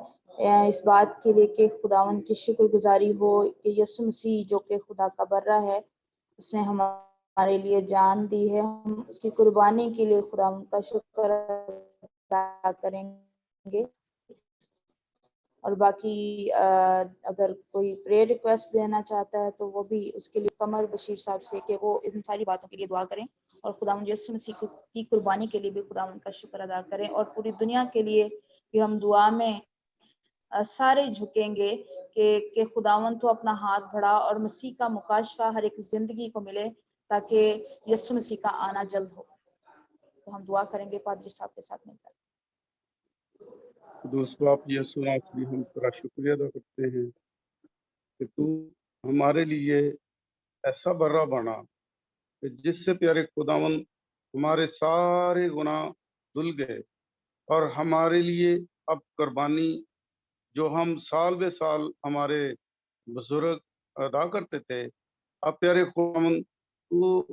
Speaker 1: इस बात के लिए कि खुदावन की शुक्रगुजारी हो कि यीशु मसीह जो कि खुदा का बर्रा है, उसने हमारे लिए जान दी है, हम उसकी कुर्बानी के लिए खुदावन का शुक्र अदा करेंगे। और बाकी अगर कोई प्रेयर रिक्वेस्ट देना चाहता है तो वो भी उसके लिए कमर बशीर साहब से कि वो इन सारी बातों के लिए दुआ करें और खुदावंद यीशु मसीह की कुर्बानी के लिए भी खुदावंद का शुक्र अदा करें, और पूरी दुनिया के लिए भी हम दुआ में सारे झुकेंगे कि खुदावन तो अपना हाथ बढ़ा और मसीह का मुकाशफा हर एक जिंदगी को मिले ताकि यीशु मसीह का आना जल्द हो। तो हम दुआ करेंगे पादरी साहब के साथ मिलकर।
Speaker 8: दोस्तों, आप यीशु नासरी, हम तेरा शुक्रिया अदा करते हैं कि तू हमारे लिए ऐसा बर्रा बना कि जिससे प्यारे खुदावन हमारे सारे गुनाह धुल गए और हमारे लिए अब कुर्बानी जो हम साल बे साल हमारे बुजुर्ग अदा करते थे, अब प्यारे खुदावन तू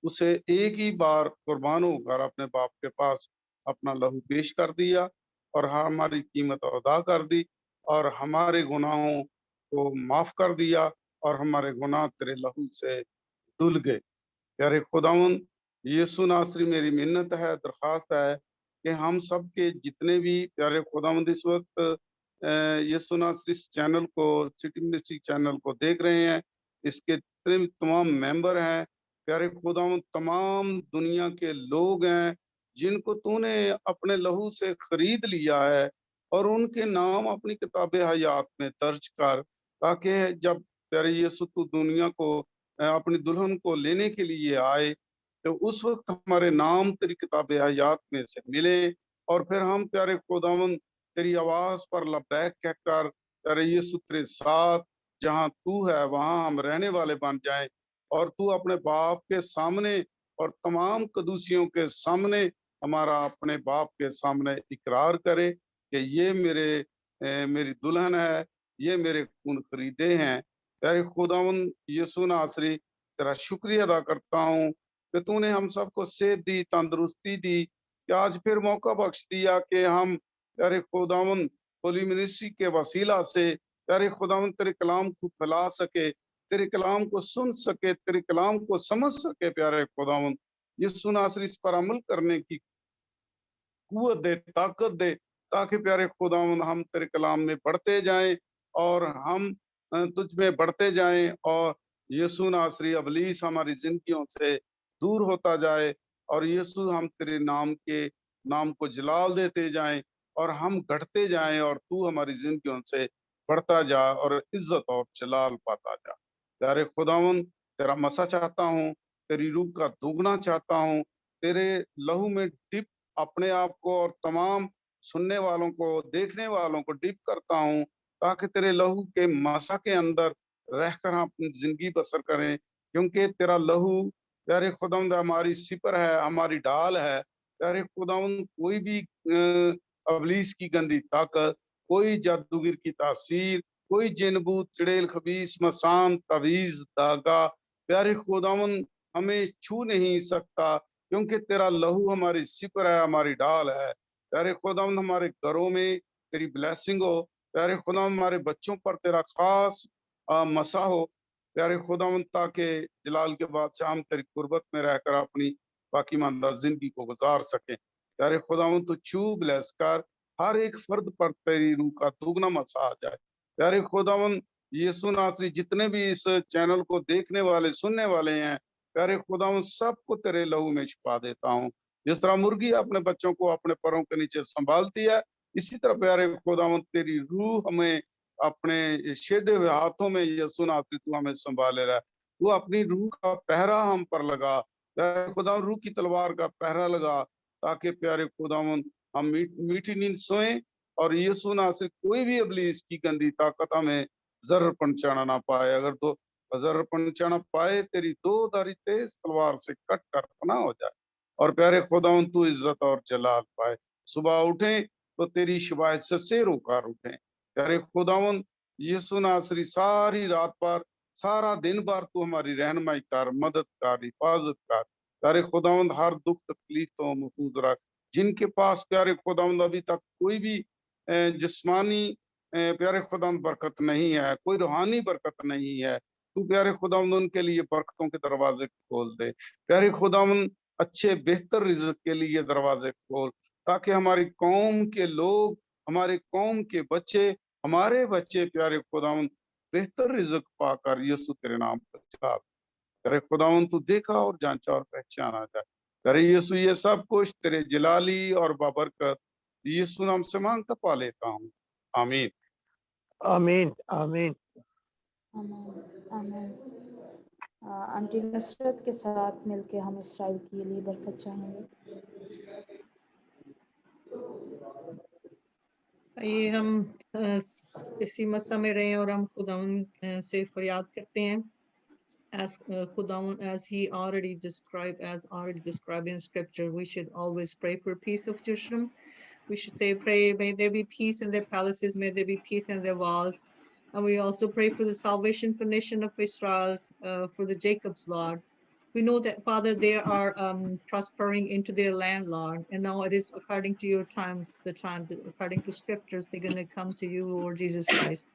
Speaker 8: उसे एक ही बार कुर्बान होकर अपने बाप के पास अपना लहू पेश कर दिया और हमारी कीमत अदा कर दी और हमारे गुनाहों को माफ कर दिया और हमारे गुनाह तेरे लहू से धुल गए। प्यारे खुदावन यीशु नासरी, मेरी मिन्नत है, दरख्वास्त है कि हम सब के जितने भी प्यारे खुदावंद इस वक्त यीशु नासरी इस चैनल को, सिटी मिनिस्ट्री चैनल को देख रहे हैं, इसके जितने भी तमाम मेंबर हैं, प्यारे खुदावंद तमाम दुनिया के लोग हैं जिनको तूने अपने लहू से खरीद लिया है और उनके नाम अपनी किताब हयात में दर्ज कर, ताकि जब प्यारे यीशु तू दुनिया को अपनी दुल्हन को लेने के लिए आए तो उस वक्त हमारे नाम तेरी किताब हयात में से मिले और फिर हम प्यारे खुदावंद तेरी आवाज पर लबैक कहकर प्यारे यीशु तेरे साथ जहां तू है वहां हम रहने वाले बन जाएं और तू अपने बाप के सामने और तमाम कदूसियों के सामने हमारा अपने बाप के सामने इकरार करे कि ये मेरी दुल्हन है, ये मेरे खून खरीदे हैं। प्यारे खुदावंद यीशु नासरी, तेरा शुक्रिया अदा करता हूँ कि तूने हम सबको सेहत दी, तंदुरुस्ती दी, कि आज फिर मौका बख्श दिया कि हम प्यारे खुदावंद होली मिनिस्ट्री के वसीला से प्यारे खुदावंद तेरे कलाम को फैला सके, तेरे कलाम को सुन सके, तेरे कलाम को समझ सके। प्यारे खुदावंद यीशु नासरी, इस पर अमल करने की कुव्वत दे, ताकत दे, ताकि प्यारे खुदावंद हम तेरे कलाम में बढ़ते जाएं और हम तुझ में बढ़ते जाएं और यीशु नासरी अबलीस हमारी जिंदगियों से दूर होता जाए और यीशु हम तेरे नाम को जलाल देते जाएं और हम घटते जाएं और तू हमारी जिंदगियों से बढ़ता जा और इज्जत और जलाल पाता जा। प्यारे खुदावंद, तेरा मसा चाहता हूँ, तेरी रूह का दुगना चाहता हूँ, तेरे लहू में डिप अपने आप को और तमाम सुनने वालों को, देखने वालों को डिप करता हूँ, ताकि तेरे लहू के मसा के अंदर रहकर हम अपनी जिंदगी बसर करें, क्योंकि तेरा लहू प्यारे खुदावंद हमारी सिपर है, हमारी ढाल है। प्यारे खुदावंद, कोई भी अबलीस की गंदी ताकत, कोई जादूगर की तासीर, कोई जिनबूत, चुड़ैल, खबीस, मसान, तवीज, धागा, प्यारे खुदावंद हमें छू नहीं सकता, क्योंकि तेरा लहू हमारी सिपर है, हमारी ढाल है। प्यारे खुदावंद, हमारे घरों में तेरी ब्लेसिंग हो, प्यारे खुदावंद हमारे बच्चों पर तेरा खास मसा हो, प्यारे खुदावंद, ताकि जलाल के बादशाह हम तेरी कुर्बत में रहकर अपनी बाकी मानदा जिंदगी को गुजार सके। प्यारे खुदावंद, तो छू ब्लेस कर हर एक फर्द पर तेरी रूह का दुगना मसा आ जाए। प्यारे खुदावंद यीशु नासरी, जितने भी इस चैनल को देखने वाले, सुनने वाले हैं, प्यारे खुदावंद सबको तेरे लहू में छुपा देता हूँ। जिस तरह मुर्गी अपने बच्चों को अपने पैरों के नीचे संभालती है, इसी तरह प्यारे खुदावंद तेरी रूह हमें अपने शेदे हुए हाथों में यीशु नासरी तू हमें संभाले रहा। तू अपनी रूह का पहरा हम पर लगा, प्यारे खुदावंद रूह की तलवार का पहरा लगा, ताकि प्यारे खुदावंद हम मीठी नींद सोएं और यीशु नासरी कोई भी इब्लीस की गंदी ताकत हमें जर्र पहुंचाना ना पाए। अगर तो जर्र पहुंचाना पाए, तेरी दो धारी तेज तलवार से कट कर फना हो जाए और प्यारे खुदावंद तू इज्जत और जलाल पाए। सुबह उठे तो तेरी शिवायत से शेर होकर उठे। प्यारे खुदावंद यीशु नासरी, सारी रात पर, सारा दिन भर तू हमारी रहनुमाई कर, मदद कर, हिफाजत कर। प्यारे खुदावंद हर दुख तकलीफ तो महफूज रख। जिनके पास प्यारे खुदावंद अभी तक कोई भी जिस्मानी प्यारे खुदावंद बरकत नहीं है, कोई रूहानी बरकत नहीं है, तू प्यारे खुदावंद उनके लिए बरकतों के दरवाजे खोल दे। प्यारे खुदावंद अच्छे बेहतर रिज़्क के लिए दरवाजे खोल, ताकि हमारी कौम के लोग, हमारे कौम के बच्चे, हमारे बच्चे प्यारे खुदावंद बेहतर रिज़्क पाकर यीशु तेरे नाम पर चला। तेरे खुदावंद तू देखा और जांचा और पहचाना जाए। तेरे यीशु ये सब कुछ तेरे जलाली और बाबरकत यीशु नाम से मांगता पा लेता हूँ, आमीन।
Speaker 3: आमीन आमीन।
Speaker 1: आमीन आमीन। आंटी नुसरत के साथ मिलके हम इसराइल के लिए बरकत चाहेंगे।
Speaker 2: ये हम इसी मसा में रहें और हम खुदावन से फरियाद करते हैं as खुदावन as he already described in scripture, we should always pray for peace of Jerusalem. We should say, pray, may there be peace in their palaces, may there be peace in their walls. And we also pray for the salvation for nation of Israel, for the Jacob's Lord. We know that, Father, they are prospering into their land, Lord. And now it is according to your times, according to scriptures, they're going to come to you, Lord Jesus Christ.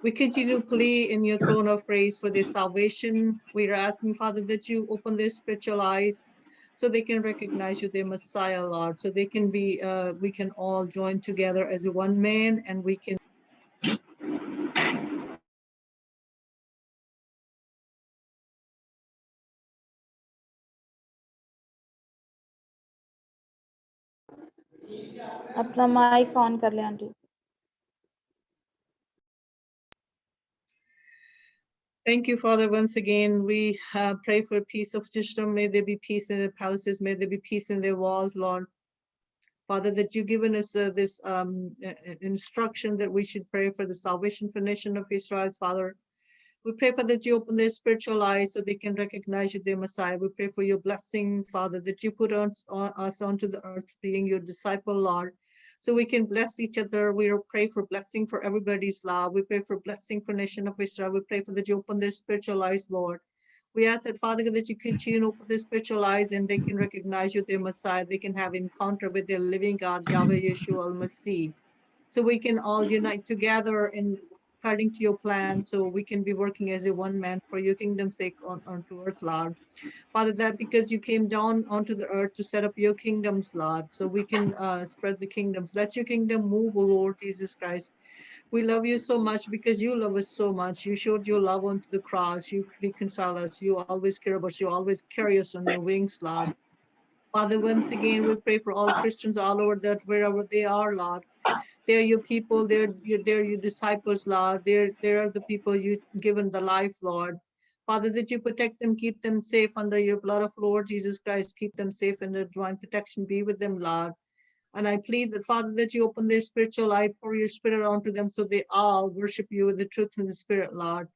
Speaker 2: We continue to plead in your throne of grace for their salvation. We are asking, Father, that you open their spiritual eyes so they can recognize you, their Messiah, Lord, so they can be, we can all join together as one man, and we can
Speaker 1: अपना mic on कर ले aunty.
Speaker 2: Thank you, Father. Once again, we pray for peace of Jerusalem. May there be peace in their palaces. May there be peace in their walls, Lord. Father, that you've given us this instruction that we should pray for the salvation for the nation of Israel, Father. We pray for that you open their spiritual eyes so they can recognize you, their Messiah. We pray for your blessings, Father, that you put us onto the earth, being your disciple, Lord, so we can bless each other. We pray for blessing for everybody's love. We pray for blessing for nation of Israel. We pray for that you open their spiritual eyes, Lord. We ask that, Father, that you continue to open their spiritual eyes and they can recognize you, their Messiah. They can have encounter with their living God, Yahweh Yeshua al-Masih. So we can all unite together in according to your plan, so we can be working as a one man for your kingdom's sake onto earth, Lord. Father, that because you came down onto the earth to set up your kingdoms, Lord, so we can spread the kingdoms. Let your kingdom move, O Lord Jesus Christ. We love you so much because you love us so much. You showed your love onto the cross. You reconcile us. You always care about us. You always carry us on your wings, Lord. Father, once again, we pray for all Christians all over that wherever they are, Lord. They're your people, they're your disciples, Lord. They're the people you've given the life, Lord. Father, that you protect them, keep them safe under your blood of Lord Jesus Christ. Keep them safe in the divine protection. Be with them, Lord. And I plead that, Father, that you open their spiritual eye, pour your spirit onto them so they all worship you with the truth and the spirit, Lord.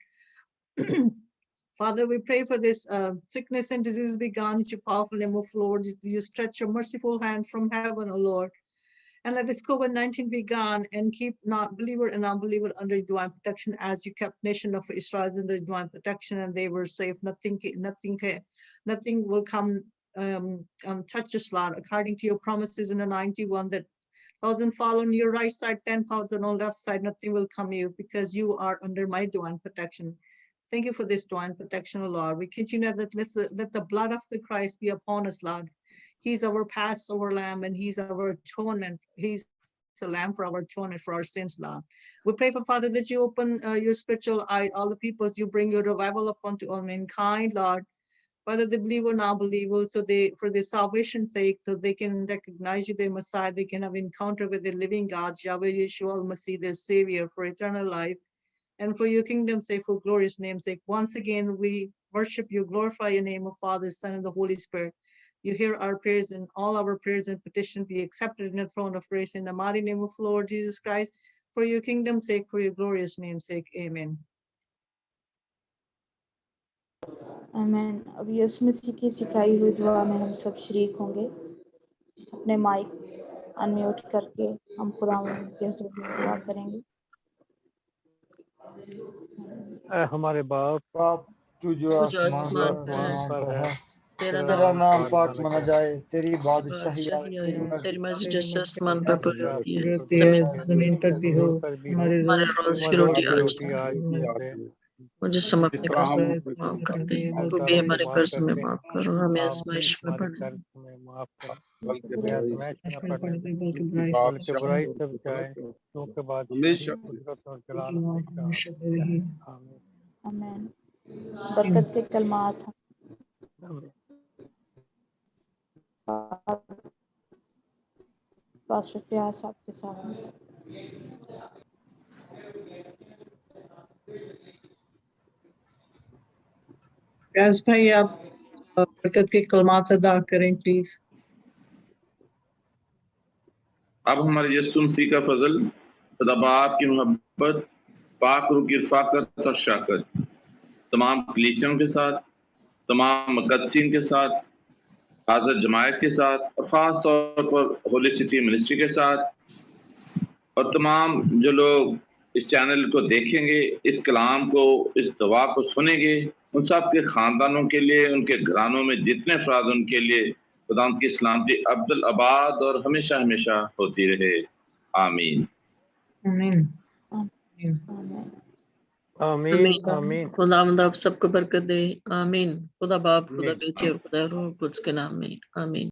Speaker 2: Father, we pray for this sickness and disease be gone in your powerful name of Lord. You stretch your merciful hand from heaven, O Lord. And let this COVID-19 be gone and keep not believer and unbeliever under divine protection as you kept nation of Israel under divine protection and they were safe. Nothing will come touch us, Lord, according to your promises in the 91 that 1,000 fall on your right side, 10,000 on left side, nothing will come you because you are under my divine protection. Thank you for this divine protection, O Lord. We continue that let the blood of the Christ be upon us, Lord. He's our Passover lamb and he's our atonement. He's the lamb for our atonement for our sins, Lord. We pray for, Father, that you open your spiritual eye, all the peoples, you bring your revival upon to all mankind, Lord. Whether they believe or not believe, so they, for their salvation's sake, so they can recognize you, their Messiah, they can have encounter with the living God, Yahweh Yeshua al-Masih, their Savior, for eternal life. And for your kingdom's sake, for glorious name's sake. Once again, we worship you, glorify your name of Father, Son, and the Holy Spirit. You hear our prayers and all our prayers and petitions be accepted in the throne of grace in the mighty name of Lord Jesus Christ, for your kingdom's sake, for your glorious name's sake. Amen.
Speaker 1: आमीन। अब यीशु मसीह की सिखाई हुई दुआ में हम सब शरीक होंगे। अपने माइक अनम्यूट करके हम खुदा के हुजूर में दुआ करेंगे।
Speaker 3: हमारे बाप
Speaker 4: बाप तू जो
Speaker 6: जो
Speaker 4: आसमान
Speaker 6: आसमान
Speaker 4: पर है,
Speaker 3: तेरा
Speaker 4: तेरा नाम
Speaker 3: पाक
Speaker 4: पाक
Speaker 3: माना
Speaker 4: मना जाए, तेरी बादशाही आए,
Speaker 6: बादशाही
Speaker 4: तेरी
Speaker 6: आए, तेरी मर्जी जैसे आसमान पर
Speaker 3: जैसे
Speaker 6: पूरी होती है,
Speaker 2: होती है, जमीन पर भी हो,
Speaker 3: पर भी हो,
Speaker 2: हमारे
Speaker 6: हमारे
Speaker 2: रोज
Speaker 6: रोज की
Speaker 3: हमारी
Speaker 6: रोटी
Speaker 3: रोज की
Speaker 6: आज
Speaker 3: रोटी आज दे,
Speaker 6: मुझे हम
Speaker 8: जिस
Speaker 6: अपने
Speaker 8: तरह
Speaker 6: कर्ज
Speaker 8: हम
Speaker 6: माफ करते हैं,
Speaker 3: और
Speaker 6: वो भी
Speaker 3: कर्ज को
Speaker 6: हमारे
Speaker 3: माफ
Speaker 6: कर्ज हमें
Speaker 3: करते हैं,
Speaker 6: माफ करो, हमें
Speaker 3: आप भी
Speaker 6: आजमाइश में
Speaker 3: हमारे
Speaker 6: पड़ने
Speaker 3: कर्ज में माफ करो,
Speaker 8: बल के
Speaker 3: हमें
Speaker 8: बुराई
Speaker 3: आजमाइश
Speaker 8: से
Speaker 3: में पड़ने दे,
Speaker 8: बात
Speaker 3: बल्कि बुराई से बचाए, क्योंकि बादशाही,
Speaker 8: हमेशा
Speaker 3: कुदरत और जलाल हमेशा आमीन।
Speaker 1: आमीन। बरकत के कलमात
Speaker 3: आमीन।
Speaker 1: पास्टर फयाज साहब के साथ में।
Speaker 2: फैज भाई आप बरकत के कलमात अदा करें प्लीज।
Speaker 7: अब हमारे यीशु मसीह का फजल, खुदा बाप की मोहब्बत, पाक रूह की रफ़ाकत और शफ़क़त तमाम कलीसियों के साथ, तमाम मुक़द्दसीन के साथ, हाज़िर जमायत के साथ और ख़ास तौर पर होली सिटी मिनिस्ट्री के साथ और तमाम जो लोग इस चैनल को देखेंगे, इस कलाम को, इस दुआ को सुनेंगे, उन सब के ख़ानदानों के लिए, उनके घरानों में जितने अफराद उनके लिए खुदा की सलामती अब्दुल आबाद और हमेशा हमेशा होती रहे। आमीन।
Speaker 2: आमीन।
Speaker 3: आमीन आमीन।
Speaker 6: खुदावंद आप सबको बरकत दे। आमीन। खुदा बाप, खुदा बेटे और खुदा रूह कुद्स के नाम में आमीन।